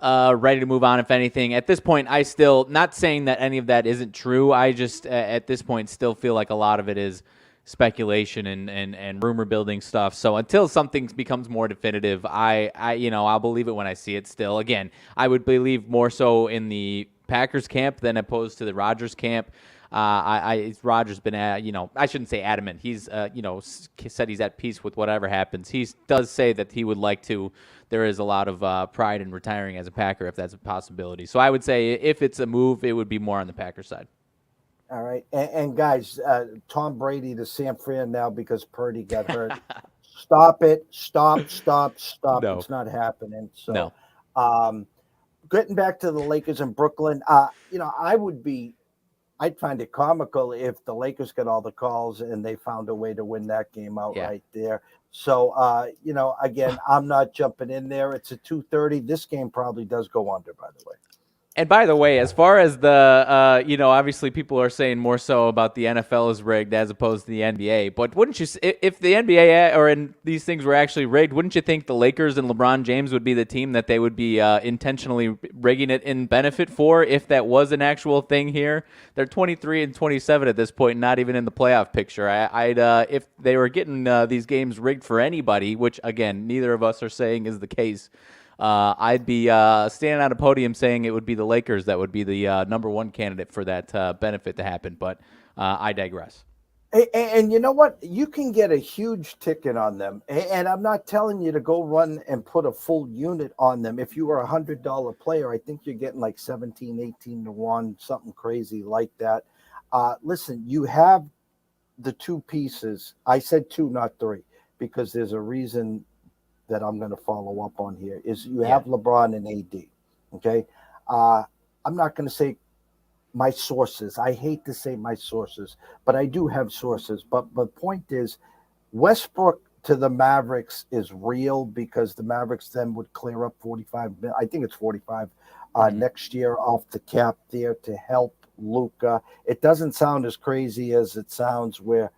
ready to move on. If anything, at this point, I still not saying that any of that isn't true. I just at this point still feel like a lot of it is speculation and rumor building stuff. So until something becomes more definitive, I'll believe it when I see it. Still, again, I would believe more so in the Packers camp than opposed to the Rodgers camp. Rodgers been I shouldn't say adamant. He's said he's at peace with whatever happens. He does say that he would like to. There is a lot of pride in retiring as a Packer if that's a possibility. So I would say if it's a move, it would be more on the Packers side. All right, and guys, Tom Brady to San Fran now because Purdy got hurt. Stop it! Stop! No. It's not happening. So, No. Getting back to the Lakers in Brooklyn, I'd find it comical if the Lakers got all the calls and they found a way to win that game outright there. So, again, I'm not jumping in there. It's a 2:30. This game probably does go under, by the way. And by the way, as far as the, obviously people are saying more so about the NFL is rigged as opposed to the NBA. But wouldn't you, if the NBA or these things were actually rigged, wouldn't you think the Lakers and LeBron James would be the team that they would be intentionally rigging it in benefit for if that was an actual thing here? They're 23-27 at this point, not even in the playoff picture. If they were getting these games rigged for anybody, which again, neither of us are saying is the case. I'd be standing on a podium saying it would be the Lakers that would be the number one candidate for that benefit to happen, but I digress. And you know what? You can get a huge ticket on them, and I'm not telling you to go run and put a full unit on them. If you were a $100 player, I think you're getting like 17, 18 to 1, something crazy like that. Listen, you have the two pieces. I said 2, not 3, because there's a reason that I'm going to follow up on here is you have LeBron and AD. Okay. I'm not going to say my sources. I hate to say my sources, but I do have sources. But the point is Westbrook to the Mavericks is real because the Mavericks then would clear up 45. I think it's 45 next year off the cap there to help Luka. It doesn't sound as crazy as it sounds where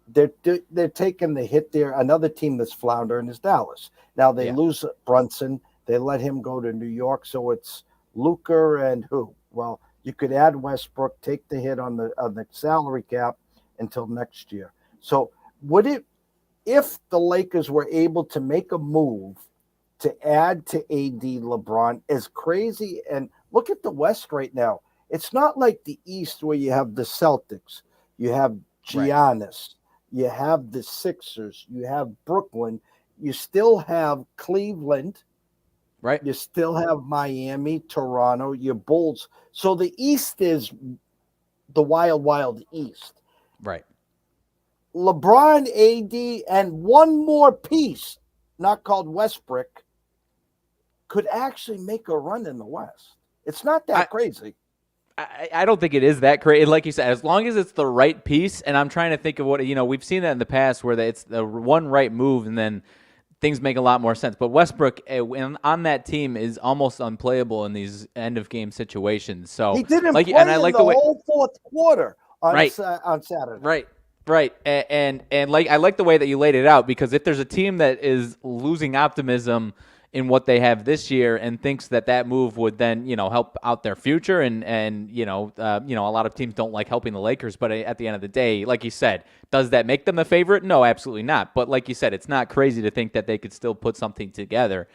they're taking the hit there. Another team that's floundering is Dallas. Now they lose Brunson. They let him go to New York. So it's Luka and who? Well, you could add Westbrook, take the hit on the salary cap until next year. So if the Lakers were able to make a move to add to AD LeBron, as crazy, and look at the West right now. It's not like the East where you have the Celtics, you have Giannis. You have the Sixers. You have Brooklyn. You still have Cleveland. Right. You still have Miami, Toronto, your Bulls. So the East is the wild, wild East. Right. LeBron, AD, and one more piece, not called Westbrook, could actually make a run in the West. It's not that crazy. I don't think it is that crazy. Like you said, as long as it's the right piece, and I'm trying to think of what, we've seen that in the past where it's the one right move and then things make a lot more sense. But Westbrook on that team is almost unplayable in these end-of-game situations. So he didn't play and I in like the way, whole fourth quarter on Saturday. Right. And like I like the way that you laid it out because if there's a team that is losing optimism in what they have this year and thinks that move would then, help out their future. And a lot of teams don't like helping the Lakers, but at the end of the day, like you said, does that make them the favorite? No, absolutely not. But like you said, it's not crazy to think that they could still put something together.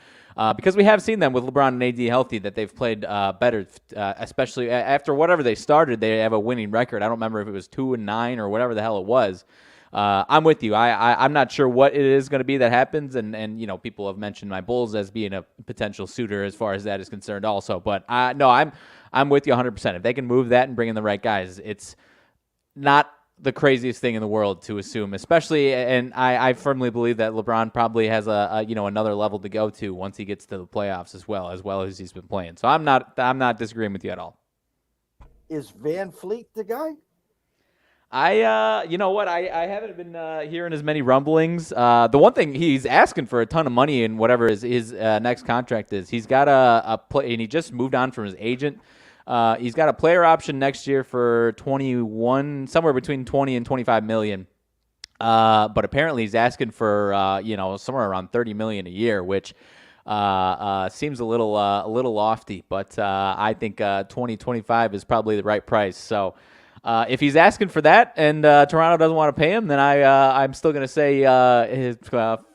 Because we have seen them with LeBron and AD healthy that they've played better, especially after whatever they started. They have a winning record. I don't remember if it was 2-9 or whatever the hell it was. I'm with you. I'm not sure what it is going to be that happens, and people have mentioned my Bulls as being a potential suitor as far as that is concerned also. But no, I'm with you 100%. If they can move that and bring in the right guys, it's not the craziest thing in the world to assume, especially, and I firmly believe that LeBron probably has another level to go to once he gets to the playoffs as well as he's been playing. So I'm not disagreeing with you at all. Is Van Fleet the guy? You know what? I haven't been hearing as many rumblings. The one thing, he's asking for a ton of money in whatever his next contract is. He's got a play, and he just moved on from his agent. He's got a player option next year for 21, somewhere between 20 and 25 million. But apparently he's asking for somewhere around 30 million a year, which seems a little lofty. But I think 20-25 is probably the right price. So. If he's asking for that and Toronto doesn't want to pay him, then I'm still going to say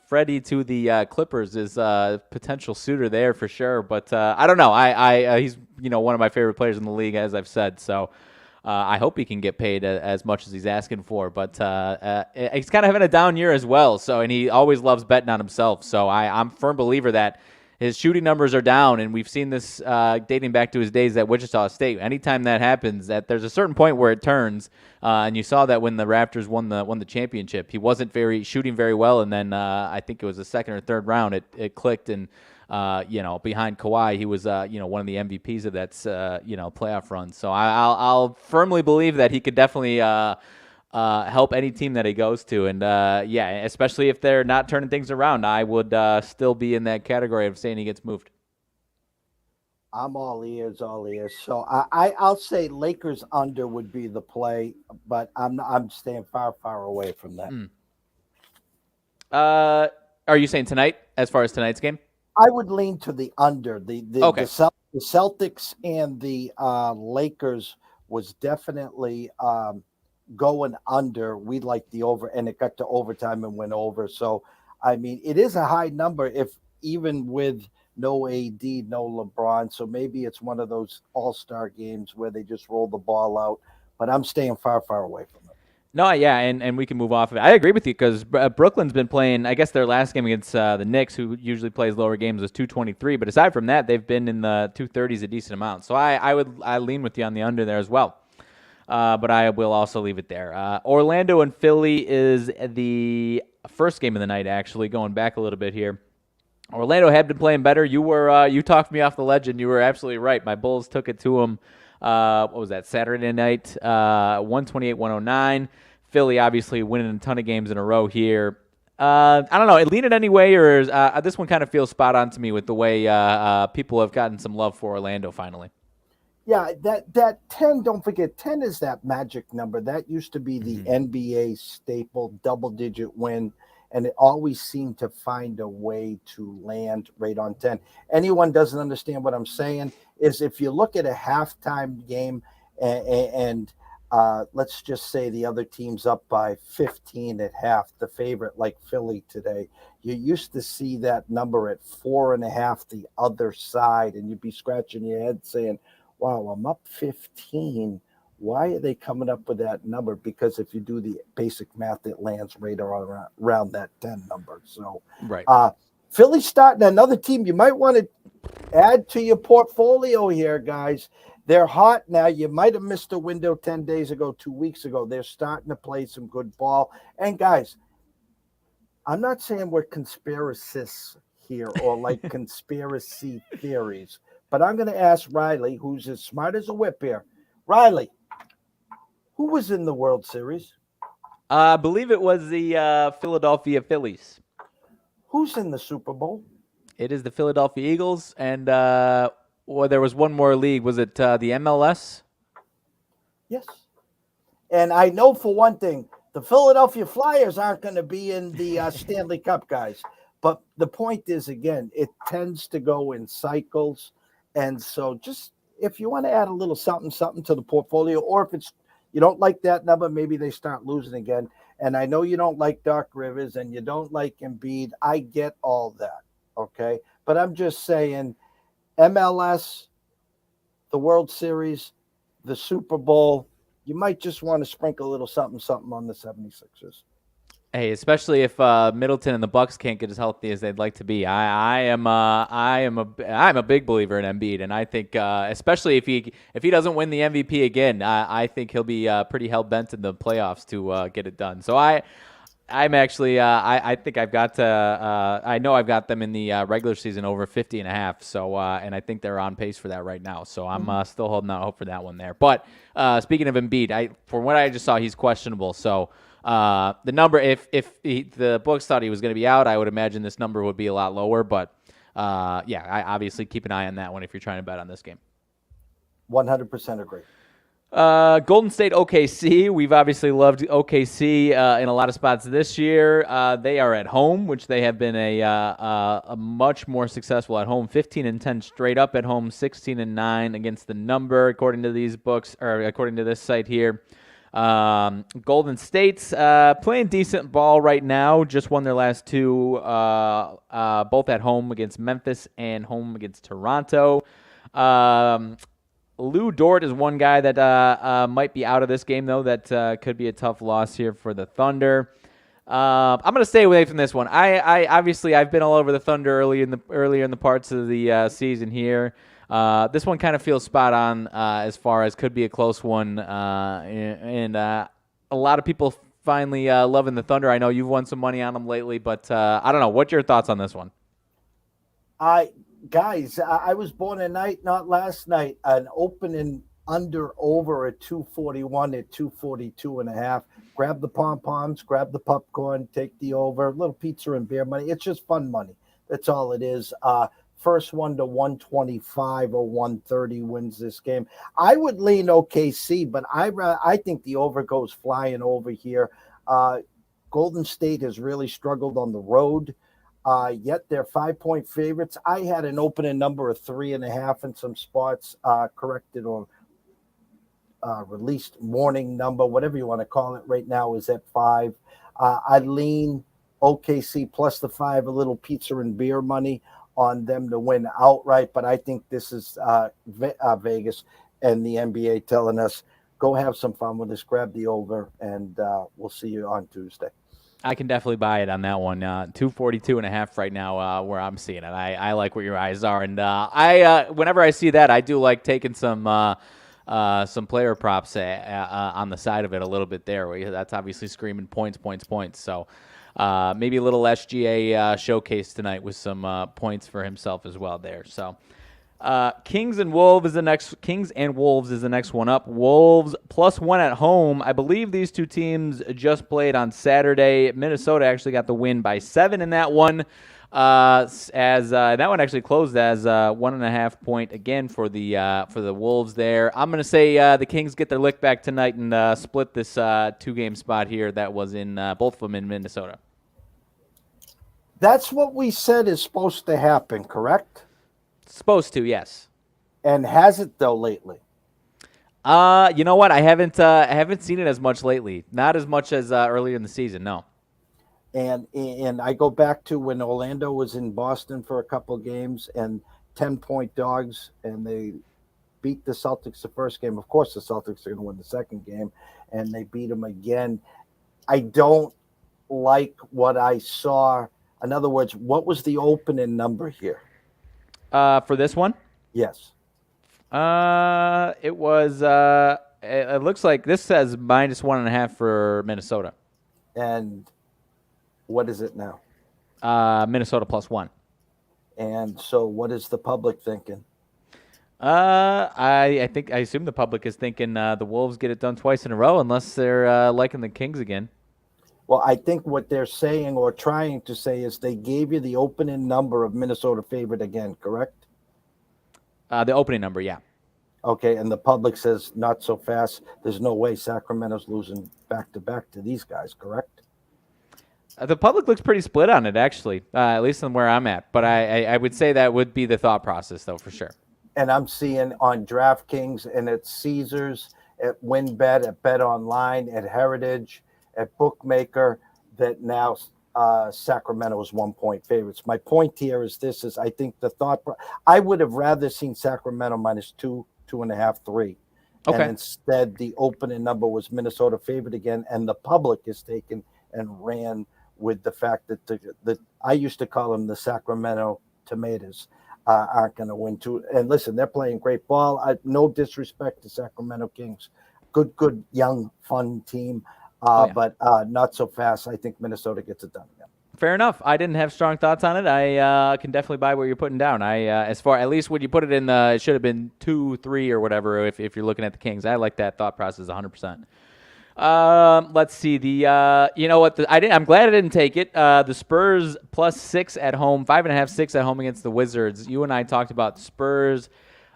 Freddie to the Clippers is a potential suitor there for sure. But I don't know. He's one of my favorite players in the league, as I've said. So I hope he can get paid as much as he's asking for. But he's kind of having a down year as well. And he always loves betting on himself. So I'm a firm believer that his shooting numbers are down, and we've seen this dating back to his days at Wichita State. Anytime that happens, that there's a certain point where it turns, and you saw that when the Raptors won the championship. He wasn't shooting very well, and then I think it was the second or third round it clicked, and behind Kawhi, he was one of the MVPs of that playoff run. So I'll firmly believe that he could definitely help any team that he goes to. And, especially if they're not turning things around, I would still be in that category of saying he gets moved. I'm all ears. So I'll say Lakers under would be the play, but I'm staying far away from that. Are you saying tonight, as far as tonight's game? I would lean to the under. Okay. The Celtics and the Lakers was definitely going under. We like the over, and it got to overtime and went over. So, I mean, it is a high number if even with no AD, no LeBron. So maybe it's one of those all-star games where they just roll the ball out. But I'm staying far away from it. No, yeah, and we can move off of it. I agree with you because Brooklyn's been playing, I guess their last game against the Knicks, who usually plays lower games, was 223. But aside from that, they've been in the 230s a decent amount. So I lean with you on the under there as well. But I will also leave it there. Orlando and Philly is the first game of the night, actually, going back a little bit here. Orlando had been playing better. You talked me off the ledge, and you were absolutely right. My Bulls took it to them, what was that, Saturday night, 128-109. Philly obviously winning a ton of games in a row here. I don't know, lean it anyway, or this one kind of feels spot on to me with the way people have gotten some love for Orlando finally. Yeah, that 10, don't forget, 10 is that magic number. That used to be the NBA staple, double-digit win, and it always seemed to find a way to land right on 10. Anyone doesn't understand what I'm saying is if you look at a halftime game and let's just say the other team's up by 15 at half, the favorite like Philly today, you used to see that number at 4.5 the other side, and you'd be scratching your head saying, wow, I'm up 15. Why are they coming up with that number? Because if you do the basic math, it lands right around that 10 number. So, right. Philly's starting another team you might want to add to your portfolio here, guys. They're hot now. You might have missed a window 10 days ago, 2 weeks ago. They're starting to play some good ball. And, guys, I'm not saying we're conspiracists here or like conspiracy theories. But I'm going to ask Riley, who's as smart as a whip here. Riley, who was in the World Series? I believe it was the Philadelphia Phillies. Who's in the Super Bowl? It is the Philadelphia Eagles, and there was one more league. Was it the MLS? Yes. And I know for one thing, the Philadelphia Flyers aren't going to be in the Stanley Cup, guys. But the point is, again, it tends to go in cycles. And so just if you want to add a little something to the portfolio, or if it's you don't like that number, maybe they start losing again. And I know you don't like Doc Rivers and you don't like Embiid. I get all that. Okay. But I'm just saying MLS, the World Series, the Super Bowl, you might just want to sprinkle a little something on the 76ers. Hey, especially if Middleton and the Bucks can't get as healthy as they'd like to be. I'm a big believer in Embiid, and I think especially if he doesn't win the MVP again, I think he'll be pretty hell bent in the playoffs to get it done. So I'm actually I think I've got I know I've got them in the regular season over 50.5. So and I think they're on pace for that right now. So I'm still holding out hope for that one there. But speaking of Embiid, from what I just saw, he's questionable. So. The number, if the books thought he was going to be out, I would imagine this number would be a lot lower. But, yeah, I obviously keep an eye on that one if you're trying to bet on this game. 100% agree. Golden State OKC. We've obviously loved OKC in a lot of spots this year. They are at home, which they have been a much more successful at home. 15-10 straight up at home, 16-9 against the number, according to these books, or according to this site here. Golden State's playing decent ball right now. Just won their last two, both at home against Memphis and home against Toronto. Lou Dort is one guy that might be out of this game, though. That could be a tough loss here for the Thunder. I'm going to stay away from this one. I obviously I've been all over the Thunder earlier in the parts of the season here. This one kind of feels spot on as far as could be a close one, and a lot of people finally loving the Thunder. I know you've won some money on them lately, but I don't know. What's your thoughts on this one? I was born a night, not last night, an opening over at 241 at 242.5. Grab the pom-poms, grab the popcorn, take the over, a little pizza and beer money. It's just fun money. That's all it is. First one to 125 or 130 wins this game. I would lean OKC, but I think the over goes flying over here. Golden State has really struggled on the road, yet they're 5-point favorites. I had an opening number of 3.5 in some spots, corrected or released morning number, whatever you want to call it. Right now is at 5. I lean OKC plus the 5, a little pizza and beer money on them to win outright, but I think this is Vegas and the NBA telling us, go have some fun with this, grab the over, and we'll see you on Tuesday. I can definitely buy it on that one. 242.5 right now where I'm seeing it. I like where your eyes are, and whenever I see that, I do like taking some player props on the side of it a little bit there. That's obviously screaming points. So maybe a little SGA showcase tonight with some points for himself as well there. So Kings and Wolves is the next one up. Wolves +1 at home. I believe these two teams just played on Saturday. Minnesota actually got the win by 7 in that one. As that one actually closed as 1.5 point again for the Wolves there. I'm going to say the Kings get their lick back tonight and split this 2-game spot here that was in both of them in Minnesota. That's what we said is supposed to happen, correct? Supposed to, yes. And has it though lately? You know what? I haven't seen it as much lately. Not as much as earlier in the season, no. And I go back to when Orlando was in Boston for a couple games and 10-point dogs, and they beat the Celtics the first game. Of course, the Celtics are going to win the second game, and they beat them again. I don't like what I saw. In other words, what was the opening number here? For this one? Yes. It was. It looks like this says -1.5 for Minnesota. And what is it now? Minnesota +1. And so, what is the public thinking? I assume the public is thinking the Wolves get it done twice in a row, unless they're liking the Kings again. Well, I think what they're saying or trying to say is they gave you the opening number of Minnesota favored again, correct? The opening number, yeah. Okay, and the public says not so fast. There's no way Sacramento's losing back-to-back to these guys, correct? The public looks pretty split on it, actually, at least on where I'm at. But I would say that would be the thought process, though, for sure. And I'm seeing on DraftKings and at Caesars, at WinBet, at Bet Online, at Heritage, at Bookmaker, that now Sacramento is 1-point favorites. My point here is this: is I think I would have rather seen Sacramento -2, 2.5, 3. Okay. And instead, the opening number was Minnesota favored again, and the public is taken and ran with the fact that I used to call them the Sacramento Tomatoes. Aren't going to win too. And listen, they're playing great ball. No disrespect to Sacramento Kings. Good, young, fun team. But not so fast. I think Minnesota gets it done. Yeah. Fair enough. I didn't have strong thoughts on it. I can definitely buy what you're putting down. At least when you put it in it should have been 2, 3 or whatever. If you're looking at the Kings, I like that thought process 100%. Let's see you know what? I'm glad I didn't take it. The Spurs +6 at home, 5.5, 6 at home against the Wizards. You and I talked about Spurs.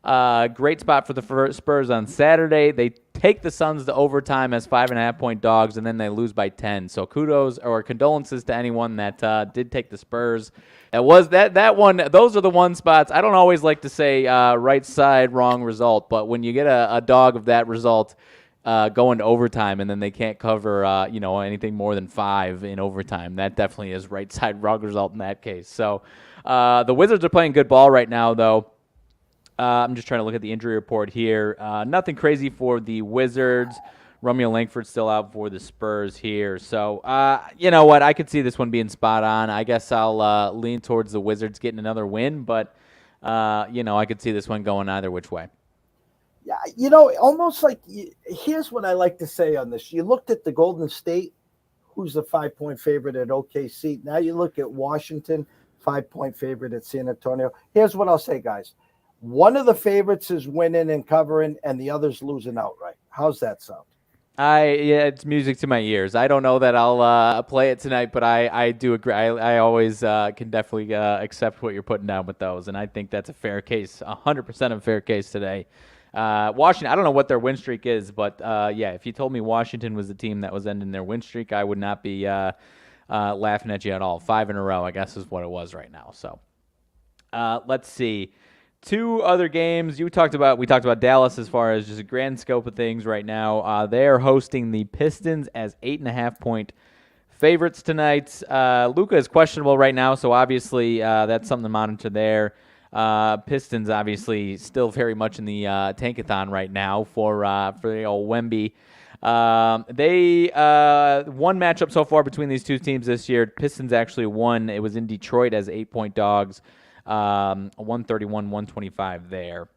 Great spot for the Spurs on Saturday. They take the Suns to overtime as 5.5-point dogs, and then they lose by 10. So kudos or condolences to anyone that did take the Spurs. That was that one. Those are the one spots. I don't always like to say right side, wrong result, but when you get a dog of that result going to overtime and then they can't cover anything more than 5 in overtime, that definitely is right side, wrong result in that case. So the Wizards are playing good ball right now, though. I'm just trying to look at the injury report here. Nothing crazy for the Wizards. Romeo Langford's still out for the Spurs here. So, you know what? I could see this one being spot on. I guess I'll lean towards the Wizards getting another win, but, I could see this one going either which way. Yeah, almost like here's what I like to say on this. You looked at the Golden State, who's the 5-point favorite at OKC. Now you look at Washington, 5-point favorite at San Antonio. Here's what I'll say, guys. One of the favorites is winning and covering, and the other's losing outright. How's that sound? It's music to my ears. I don't know that I'll play it tonight, but I do agree. I always can definitely accept what you're putting down with those, and I think that's a fair case, 100% a fair case today. Washington, I don't know what their win streak is, but if you told me Washington was the team that was ending their win streak, I would not be laughing at you at all. 5 in a row, I guess, is what it was right now. So let's see. 2 other games we talked about Dallas as far as just a grand scope of things right now. They are hosting the Pistons as 8.5-point favorites tonight. Luka is questionable right now, so obviously that's something to monitor there. Pistons obviously still very much in the tankathon right now for the old Wemby. They one matchup so far between these two teams this year. Pistons actually won. It was in Detroit as 8-point dogs. 131-125 there.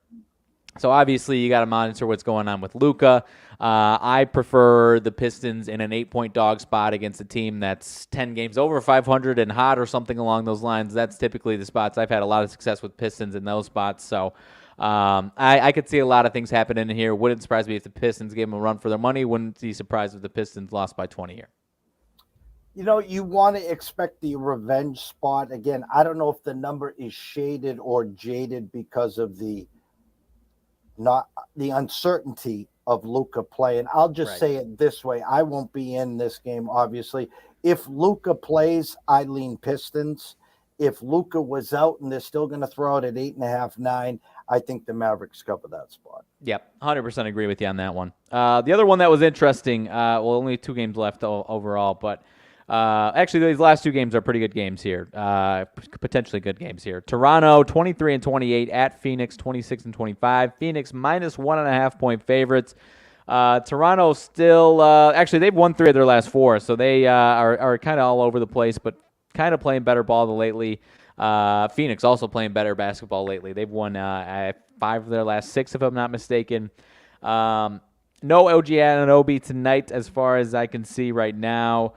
So obviously you got to monitor what's going on with Luka. I prefer the Pistons in an 8-point dog spot against a team that's 10 games over 500 and hot or something along those lines. That's typically the spots. I've had a lot of success with Pistons in those spots. So I could see a lot of things happening in here. Wouldn't surprise me if the Pistons gave them a run for their money. Wouldn't be surprised if the Pistons lost by 20 here. You want to expect the revenge spot. Again, I don't know if the number is shaded or jaded because of the uncertainty of Luka playing. I'll just say it this way. I won't be in this game, obviously. If Luka plays, I lean Pistons. If Luka was out and they're still going to throw it at 8.5, 9, I think the Mavericks cover that spot. Yep, 100% agree with you on that one. The other one that was interesting, only 2 games left overall, but actually, these last 2 games are pretty good games here. Potentially good games here. Toronto 23-28 at Phoenix 26-25. Phoenix -1.5-point favorites. Toronto still actually they've won 3 of their last 4, so they are kind of all over the place, but kind of playing better ball lately. Phoenix also playing better basketball lately. They've won 5 of their last 6, if I'm not mistaken. No OG Anunoby tonight, as far as I can see right now.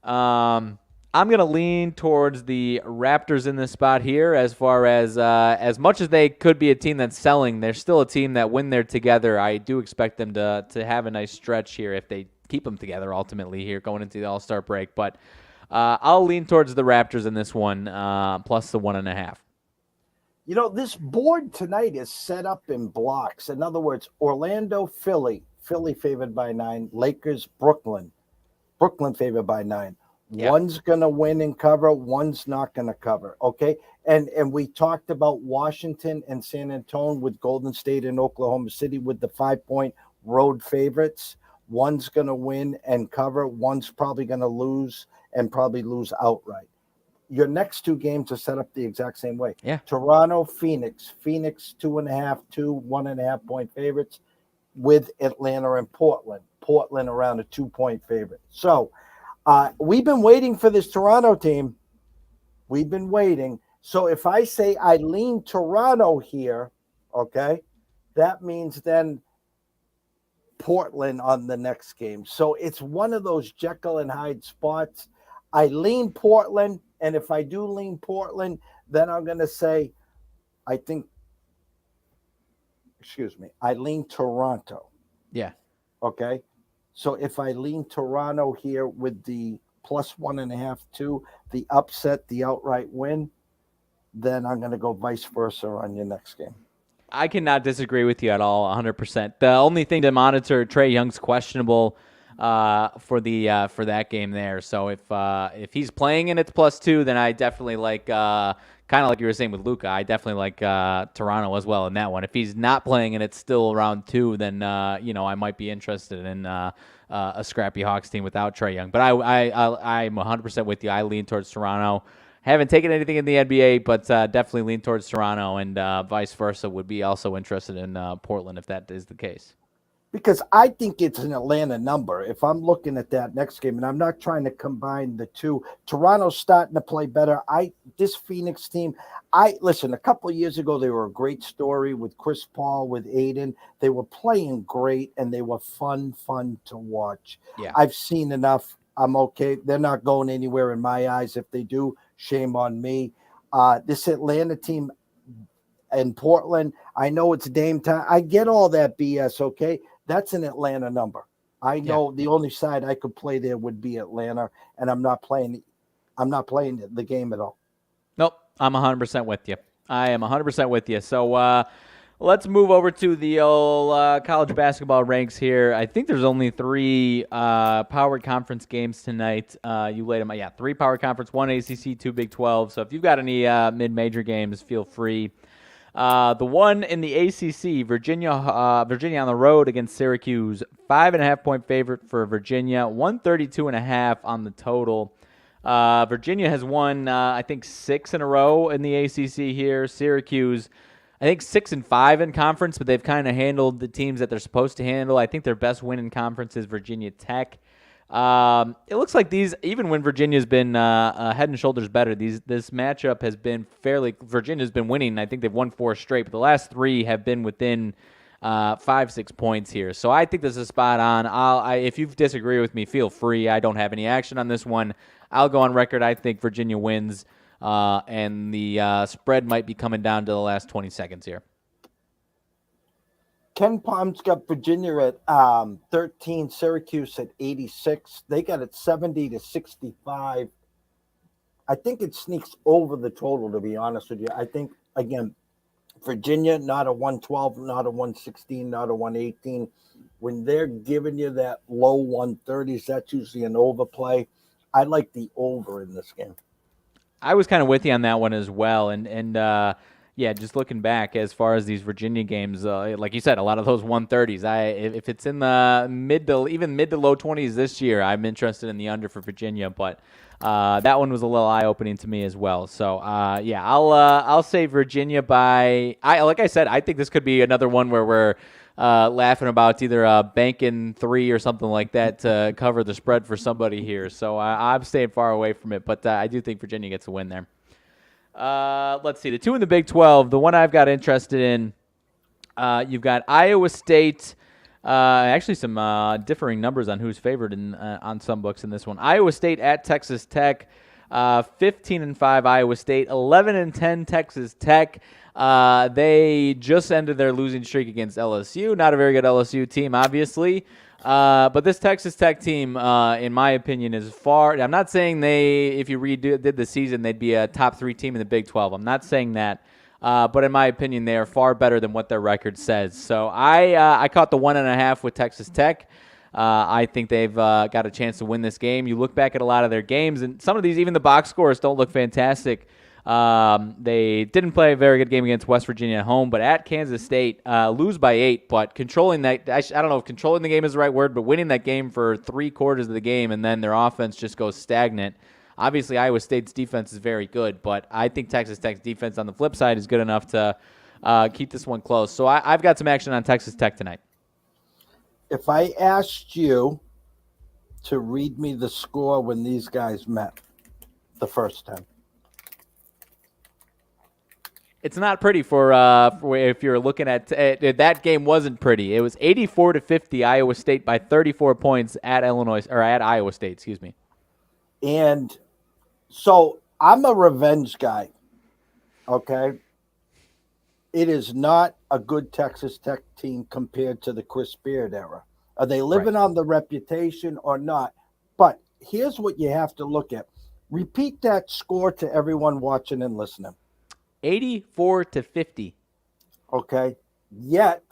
I'm going to lean towards the Raptors in this spot here as far as much as they could be a team that's selling, they're still a team that when they're together, I do expect them to have a nice stretch here if they keep them together ultimately here going into the All-Star break. But I'll lean towards the Raptors in this one, plus the 1.5. This board tonight is set up in blocks. In other words, Orlando, Philly favored by 9, Lakers, Brooklyn favored by 9, Yeah. One's going to win and cover. One's not going to cover. Okay. And we talked about Washington and San Antonio with Golden State and Oklahoma City with the 5-point road favorites. One's going to win and cover. One's probably going to lose and probably lose outright. Your next two games are set up the exact same way. Yeah. Toronto, Phoenix. Phoenix 2.5, 1.5 point favorites with Atlanta and Portland. Portland around a 2-point favorite. So, we've been waiting for this Toronto team. We've been waiting. So if I say I lean Toronto here, okay, that means then Portland on the next game. So it's one of those Jekyll and Hyde spots. I lean Portland, and if I do lean Portland, then I'm going to say I lean Toronto. Yeah. Okay. So if I lean Toronto here with the plus 1.5, 2, the upset, the outright win, then I'm going to go vice versa on your next game. I cannot disagree with you at all, 100%. The only thing to monitor, Trae Young's questionable for that game there. So if he's playing and it's +2, then I definitely like kind of like you were saying with Luka. I definitely like Toronto as well in that one. If he's not playing and it's still around 2, then I might be interested in a scrappy Hawks team without Trae Young. But I'm 100% with you. I lean towards Toronto. Haven't taken anything in the NBA, but definitely lean towards Toronto, and vice versa. Would be also interested in Portland if that is the case. Because I think it's an Atlanta number. If I'm looking at that next game, and I'm not trying to combine the two, Toronto's starting to play better. This Phoenix team, listen, a couple of years ago, they were a great story with Chris Paul, with Aiden. They were playing great, and they were fun to watch. Yeah. I've seen enough. I'm okay. They're not going anywhere in my eyes. If they do, shame on me. This Atlanta team in Portland, I know it's Dame time. I get all that BS, okay? That's an Atlanta number. I know the only side I could play there would be Atlanta, and I'm not playing the game at all. Nope, I'm 100% with you. I am 100% with you. So let's move over to the old college basketball ranks here. I think there's only 3 power conference games tonight. You laid them out. Yeah, 3 power conference, 1 ACC, 2 Big 12. So if you've got any mid-major games, feel free. The one in the ACC, Virginia on the road against Syracuse, 5.5-point favorite for Virginia, 132.5 on the total. Virginia has won, I think, 6 in a row in the ACC here. Syracuse, I think 6-5 in conference, but they've kind of handled the teams that they're supposed to handle. I think their best win in conference is Virginia Tech. It looks like even when Virginia's been head and shoulders better, this matchup has been Virginia's been winning. I think they've won 4 straight, but the last 3 have been within 5-6 points here. So I think this is spot on. If you disagree with me, feel free. I don't have any action on this one. I'll go on record. I think Virginia wins, and the spread might be coming down to the last 20 seconds here. Ken Palm's got Virginia at 13, Syracuse at 86. They got it 70-65. I think it sneaks over the total, to be honest with you. I think, again, Virginia, not a 112, not a 116, not a 118. When they're giving you that low 130s, that's usually an overplay. I like the over in this game. I was kind of with you on that one as well, and yeah, just looking back as far as these Virginia games, like you said, a lot of those 130s. If it's in the mid to low 20s this year, I'm interested in the under for Virginia. But that one was a little eye opening to me as well. So yeah, I'll say Virginia by. Like I said, I think this could be another one where we're laughing about either banking 3 or something like that to cover the spread for somebody here. So I'm staying far away from it, but I do think Virginia gets a win there. Let's see. The 2 in the Big 12, the one I've got interested in, you've got Iowa State. Actually, some differing numbers on who's favored on some books in this one. Iowa State at Texas Tech, 15-5 Iowa State, 11-10 Texas Tech. They just ended their losing streak against LSU. Not a very good LSU team, obviously. But this Texas Tech team, in my opinion, is far. I'm not saying if you did the season, they'd be a top 3 team in the Big 12. I'm not saying that. But in my opinion, they are far better than what their record says. So I caught the 1.5 with Texas Tech. I think they've got a chance to win this game. You look back at a lot of their games, and some of these, even the box scores, don't look fantastic. They didn't play a very good game against West Virginia at home, but at Kansas State, lose by 8. But controlling that, I don't know if controlling the game is the right word, but winning that game for 3/4 of the game, and then their offense just goes stagnant. Obviously, Iowa State's defense is very good, but I think Texas Tech's defense on the flip side is good enough to keep this one close. So I've got some action on Texas Tech tonight. If I asked you to read me the score when these guys met the first time. It's not pretty for if you're looking at that game wasn't pretty. It was 84-50 Iowa State by 34 points at Iowa State, excuse me. And so I'm a revenge guy. Okay. It is not a good Texas Tech team compared to the Chris Beard era. Are they living on the reputation or not? But here's what you have to look at. Repeat that score to everyone watching and listening. 84-50. Okay. Yet,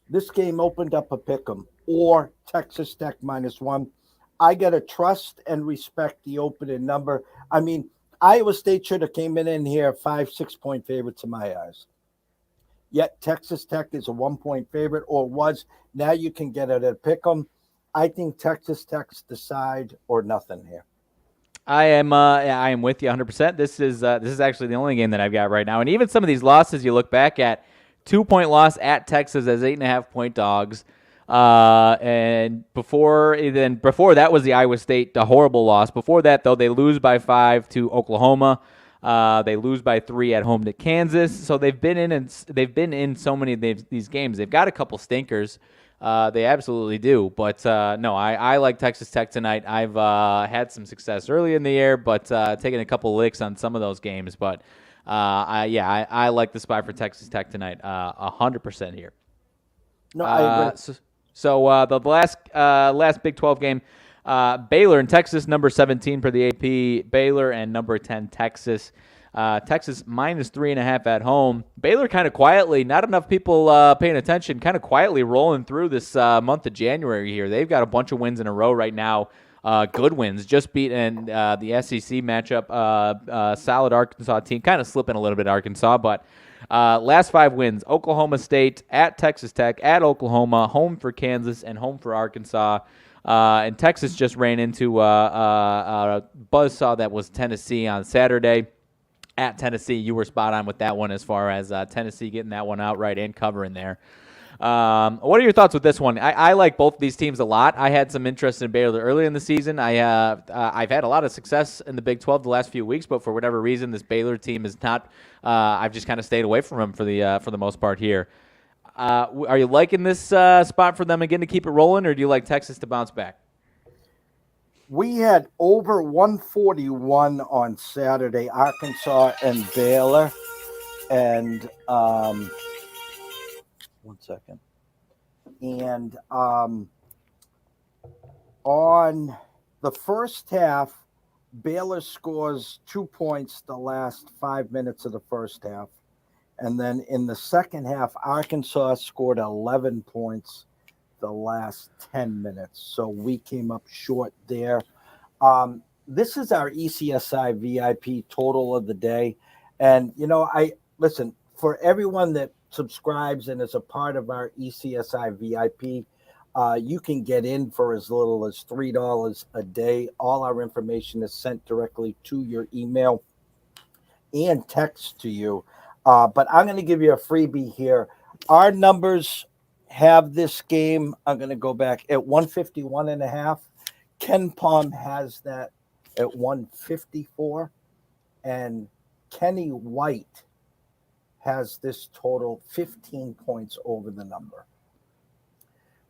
this game opened up a pick'em or Texas Tech -1. I got to trust and respect the opening number. I mean, Iowa State should have came in here 5-6 point favorites in my eyes. Yet Texas Tech is a 1 point favorite or was. Now you can get it at pick'em. I think Texas Tech's decide or nothing here. I am with you 100%. This is actually the only game that I've got right now. And even some of these losses you look back at, 2-point loss at Texas as 8.5 point dogs. And before that was the Iowa State, the horrible loss. Before that, though, they lose by 5 to Oklahoma. They lose by 3 at home to Kansas. So they've been in so many of these games. They've got a couple stinkers. They absolutely do. But no, I like Texas Tech tonight. I've had some success early in the year, but taking a couple licks on some of those games. But I like the spot for Texas Tech tonight, 100% here. No, I agree. So the last Big 12 game, Baylor and Texas, number 17 for the AP. Baylor and number 10 Texas. Texas -3.5 at home. Baylor kind of quietly, not enough people paying attention, kind of quietly rolling through this month of January here. They've got a bunch of wins in a row right now. Good wins, just beating the SEC matchup. Solid Arkansas team, kind of slipping a little bit Arkansas, but last 5 wins: Oklahoma State, at Texas Tech, at Oklahoma, home for Kansas, and home for Arkansas. And Texas just ran into a buzzsaw that was Tennessee on Saturday. At Tennessee, you were spot on with that one as far as Tennessee getting that one outright and covering there. What are your thoughts with this one? I like both of these teams a lot. I had some interest in Baylor early in the season. I've had a lot of success in the Big 12 the last few weeks, but for whatever reason, this Baylor team is not. I've just kind of stayed away from them for the most part here. Are you liking this spot for them again to keep it rolling, or do you like Texas to bounce back? We had over 141 on Saturday, Arkansas and Baylor. And 1 second. And on the first half, Baylor scores 2 points the last 5 minutes of the first half. And then in the second half, Arkansas scored 11 points the last 10 minutes. So we came up short there. This is our ECSI VIP total of the day. And, listen, for everyone that subscribes and is a part of our ECSI VIP, you can get in for as little as $3 a day. All our information is sent directly to your email and text to you. But I'm going to give you a freebie here. Our numbers have this game. I'm going to go back at 151.5. Ken Palm has that at 154. And Kenny White has this total 15 points over the number.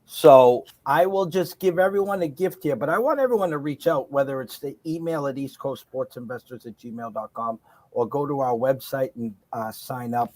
So I will just give everyone a gift here, but I want everyone to reach out, whether it's the email at eastcoastsportsinvestors@gmail.com or go to our website and sign up.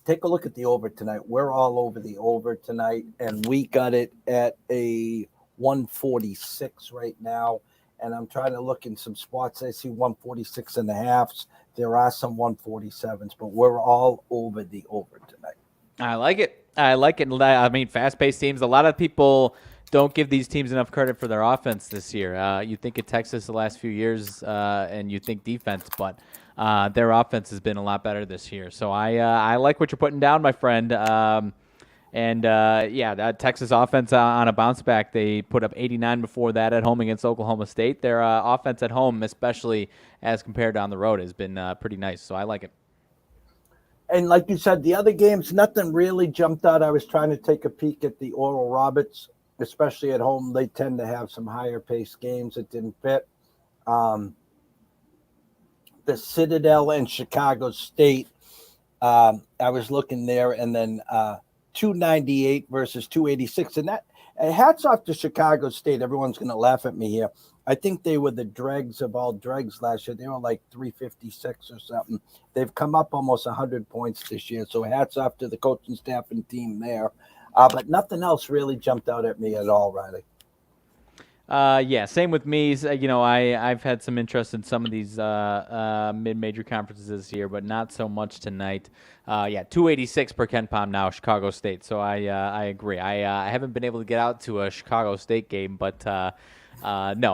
Take a look at the over tonight. We're all over the over tonight, and we got it at a 146 right now. And I'm trying to look in some spots. I see 146.5s. There are some 147s, but we're all over the over tonight. I like it. I like it. I mean, fast-paced teams. A lot of people don't give these teams enough credit for their offense this year. You think of Texas the last few years, and you think defense, but their offense has been a lot better this year. So I like what you're putting down, my friend. That Texas offense on a bounce back. They put up 89 before that at home against Oklahoma State. Their offense at home, especially as compared to on the road, has been pretty nice. So I like it. And like you said, the other games, nothing really jumped out. I was trying to take a peek at the Oral Roberts, especially at home. They tend to have some higher paced games. It didn't fit. The Citadel and Chicago State, I was looking there, and then 298 versus 286. And that, hats off to Chicago State. Everyone's going to laugh at me here. I think they were the dregs of all dregs last year. They were like 356 or something. They've come up almost 100 points this year. So hats off to the coaching staff and team there. But nothing else really jumped out at me at all, Riley. Same with me. I've had some interest in some of these mid-major conferences this year, but not so much tonight. 286 per KenPom now, Chicago State. So I agree. I haven't been able to get out to a Chicago State game, but no,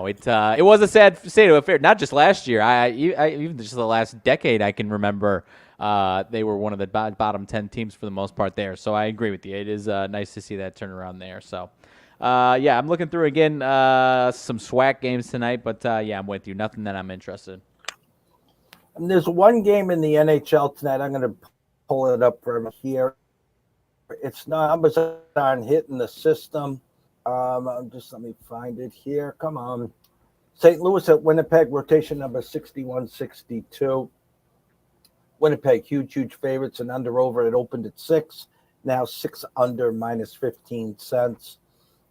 it was a sad state of affairs. Not just last year. Even just the last decade, I can remember. They were one of the bottom 10 teams for the most part there. So I agree with you. It is nice to see that turnaround there. So. I'm looking through again some SWAC games tonight, but I'm with you. Nothing that I'm interested in. And there's one game in the NHL tonight. I'm going to pull it up from here. It's not numbers aren't hitting the system. Let me find it here. Come on. St. Louis at Winnipeg, rotation number 61-62. Winnipeg, huge favorites, and under over. It opened at 6. Now 6 under minus 15 cents.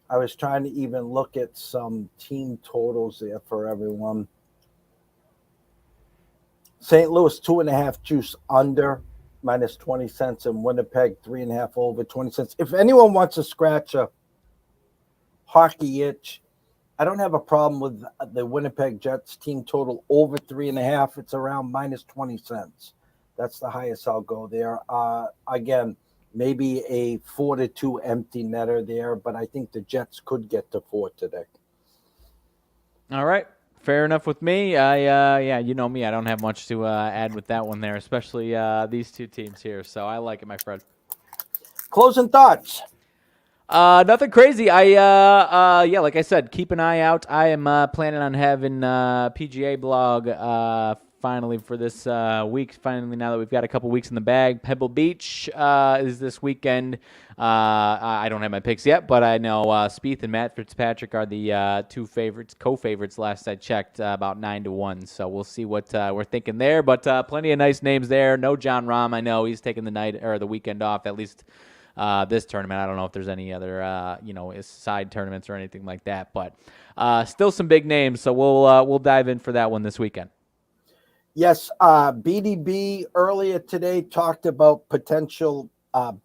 I was trying to even look at some team totals there for everyone. St. Louis, 2.5 juice under, minus 20 cents, and Winnipeg, 3.5 over, 20 cents. If anyone wants to scratch a hockey itch, I don't have a problem with the Winnipeg Jets team total over 3.5. It's around minus 20 cents. That's the highest I'll go there. Again, maybe a 4-2 empty netter there, but I think the Jets could get to 4 today. All right. Fair enough with me. You know me. I don't have much to add with that one there, especially these two teams here. So I like it, my friend. Closing thoughts. Nothing crazy. Like I said, keep an eye out. I am planning on having PGA blog finally for this week. Finally, now that we've got a couple weeks in the bag, Pebble Beach is this weekend. I don't have my picks yet, but I know Spieth and Matt Fitzpatrick are the two co-favorites. Last I checked, about 9-1. So we'll see what we're thinking there. But plenty of nice names there. No John Rahm. I know he's taking the night or the weekend off at least. This tournament. I don't know if there's any other, side tournaments or anything like that, but still some big names. So we'll dive in for that one this weekend. Yes, BDB earlier today talked about potential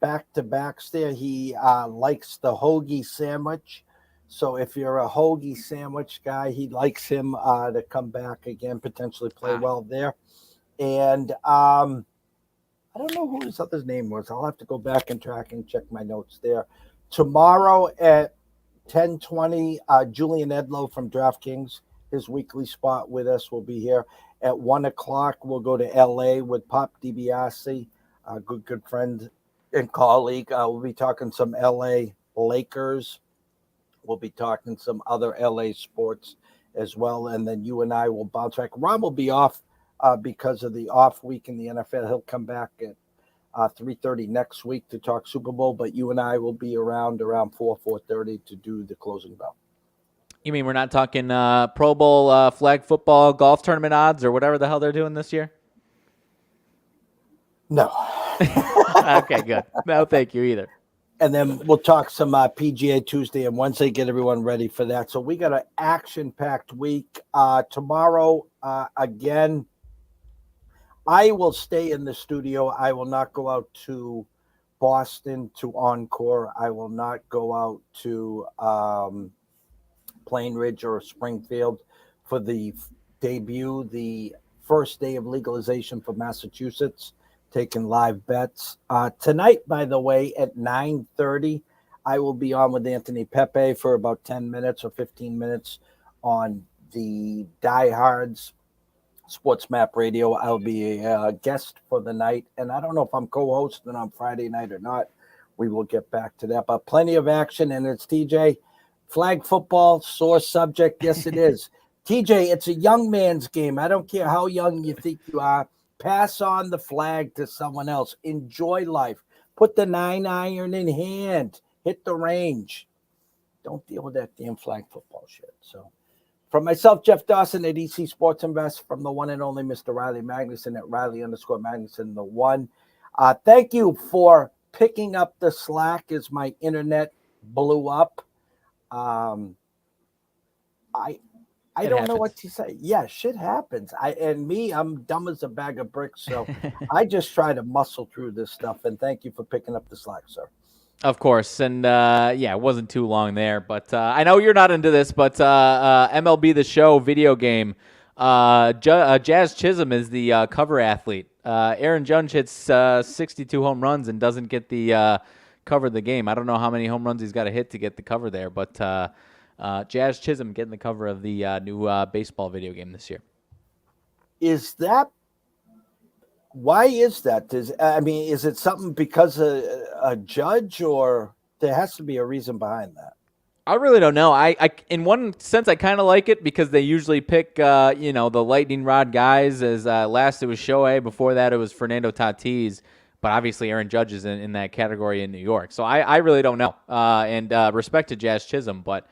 back-to-backs there. He likes the hoagie sandwich. So if you're a hoagie sandwich guy, he likes him to come back again, potentially play well there. And I don't know who his other name was. I'll have to go back and track and check my notes there. Tomorrow at 10:20, Julian Edlow from DraftKings, his weekly spot with us, will be here. At 1 o'clock, we'll go to L.A. with Pop DiBiase, a good friend and colleague. We'll be talking some L.A. Lakers. We'll be talking some other L.A. sports as well. And then you and I will bounce back. Ron will be off because of the off week in the NFL. He'll come back at 3:30 next week to talk Super Bowl. But you and I will be around 4:30 to do the closing bell. You mean we're not talking Pro Bowl flag football golf tournament odds or whatever the hell they're doing this year? No. Okay, good. No, thank you either. And then we'll talk some PGA Tuesday and Wednesday, get everyone ready for that. So we got an action-packed week. Tomorrow, again, I will stay in the studio. I will not go out to Boston to Encore. I will not go out to Plain Ridge or Springfield for the debut, the first day of legalization for Massachusetts taking live bets. Tonight, by the way, at 9:30, I will be on with Anthony Pepe for about 10 minutes or 15 minutes on the Diehards Sports Map Radio. I'll be a guest for the night, and I don't know if I'm co-hosting on Friday night or not. We will get back to that, but plenty of action, and it's TJ. Flag football, sore subject. Yes, it is. TJ, it's a young man's game. I don't care how young you think you are. Pass on the flag to someone else. Enjoy life. Put the 9-iron in hand. Hit the range. Don't deal with that damn flag football shit. So, from myself, Jeff Dawson at EC Sports Invest, from the one and only Mr. Riley Magnuson at Riley_Magnuson, the one. Thank you for picking up the slack as my internet blew up. I don't know what to say. Yeah, shit happens. I'm dumb as a bag of bricks, so I just try to muscle through this stuff. And thank you for picking up the slack, sir. Of course, and it wasn't too long there, but I know you're not into this, but MLB The Show video game, Jazz Chisholm is the cover athlete. Aaron Judge hits 62 home runs and doesn't get the cover of the game. I don't know how many home runs he's got to hit to get the cover there, but Jazz Chisholm getting the cover of the new baseball video game this year. Why is that? Is it something because a judge, or there has to be a reason behind that? I really don't know. I in one sense, I kind of like it because they usually pick, the lightning rod guys. As last it was Shohei, before that it was Fernando Tatis, but obviously Aaron Judge is in that category in New York. So I really don't know. And respect to Jazz Chisholm, but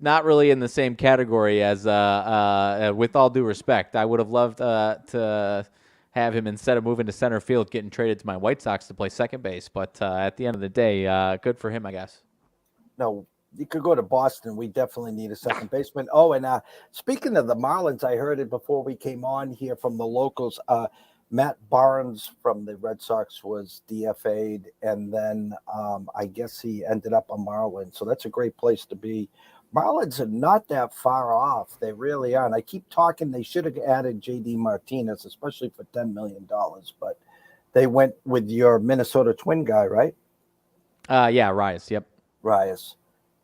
not really in the same category as, with all due respect, I would have loved to have him, instead of moving to center field, getting traded to my White Sox to play second base. But at the end of the day, good for him, I guess. No, you could go to Boston. We definitely need a second baseman. Oh, and speaking of the Marlins, I heard it before we came on here from the locals. Matt Barnes from the Red Sox was DFA'd, and then I guess he ended up a Marlin. So that's a great place to be. Marlins are not that far off. They really are. And I keep talking, they should have added J.D. Martinez, especially for $10 million. But they went with your Minnesota Twin guy, right? Rice. Yep. Rice.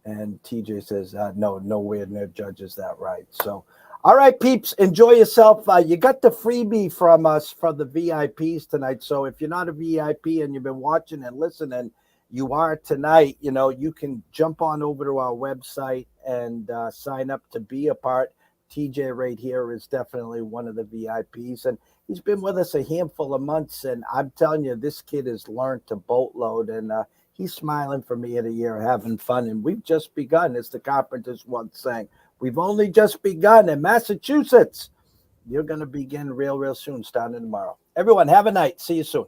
And TJ says, no, nowhere near Judge is that right. So, all right, peeps, enjoy yourself. You got the freebie from us for the VIPs tonight. So if you're not a VIP and you've been watching and listening, you are tonight, you can jump on over to our website and sign up to be a part. TJ right here is definitely one of the VIPs, and he's been with us a handful of months, and I'm telling you, this kid has learned to boatload, and he's smiling for me at a year, having fun, and we've just begun, as the Carpenters once sang. We've only just begun in Massachusetts. You're going to begin real soon, starting tomorrow. Everyone, have a night. See you soon.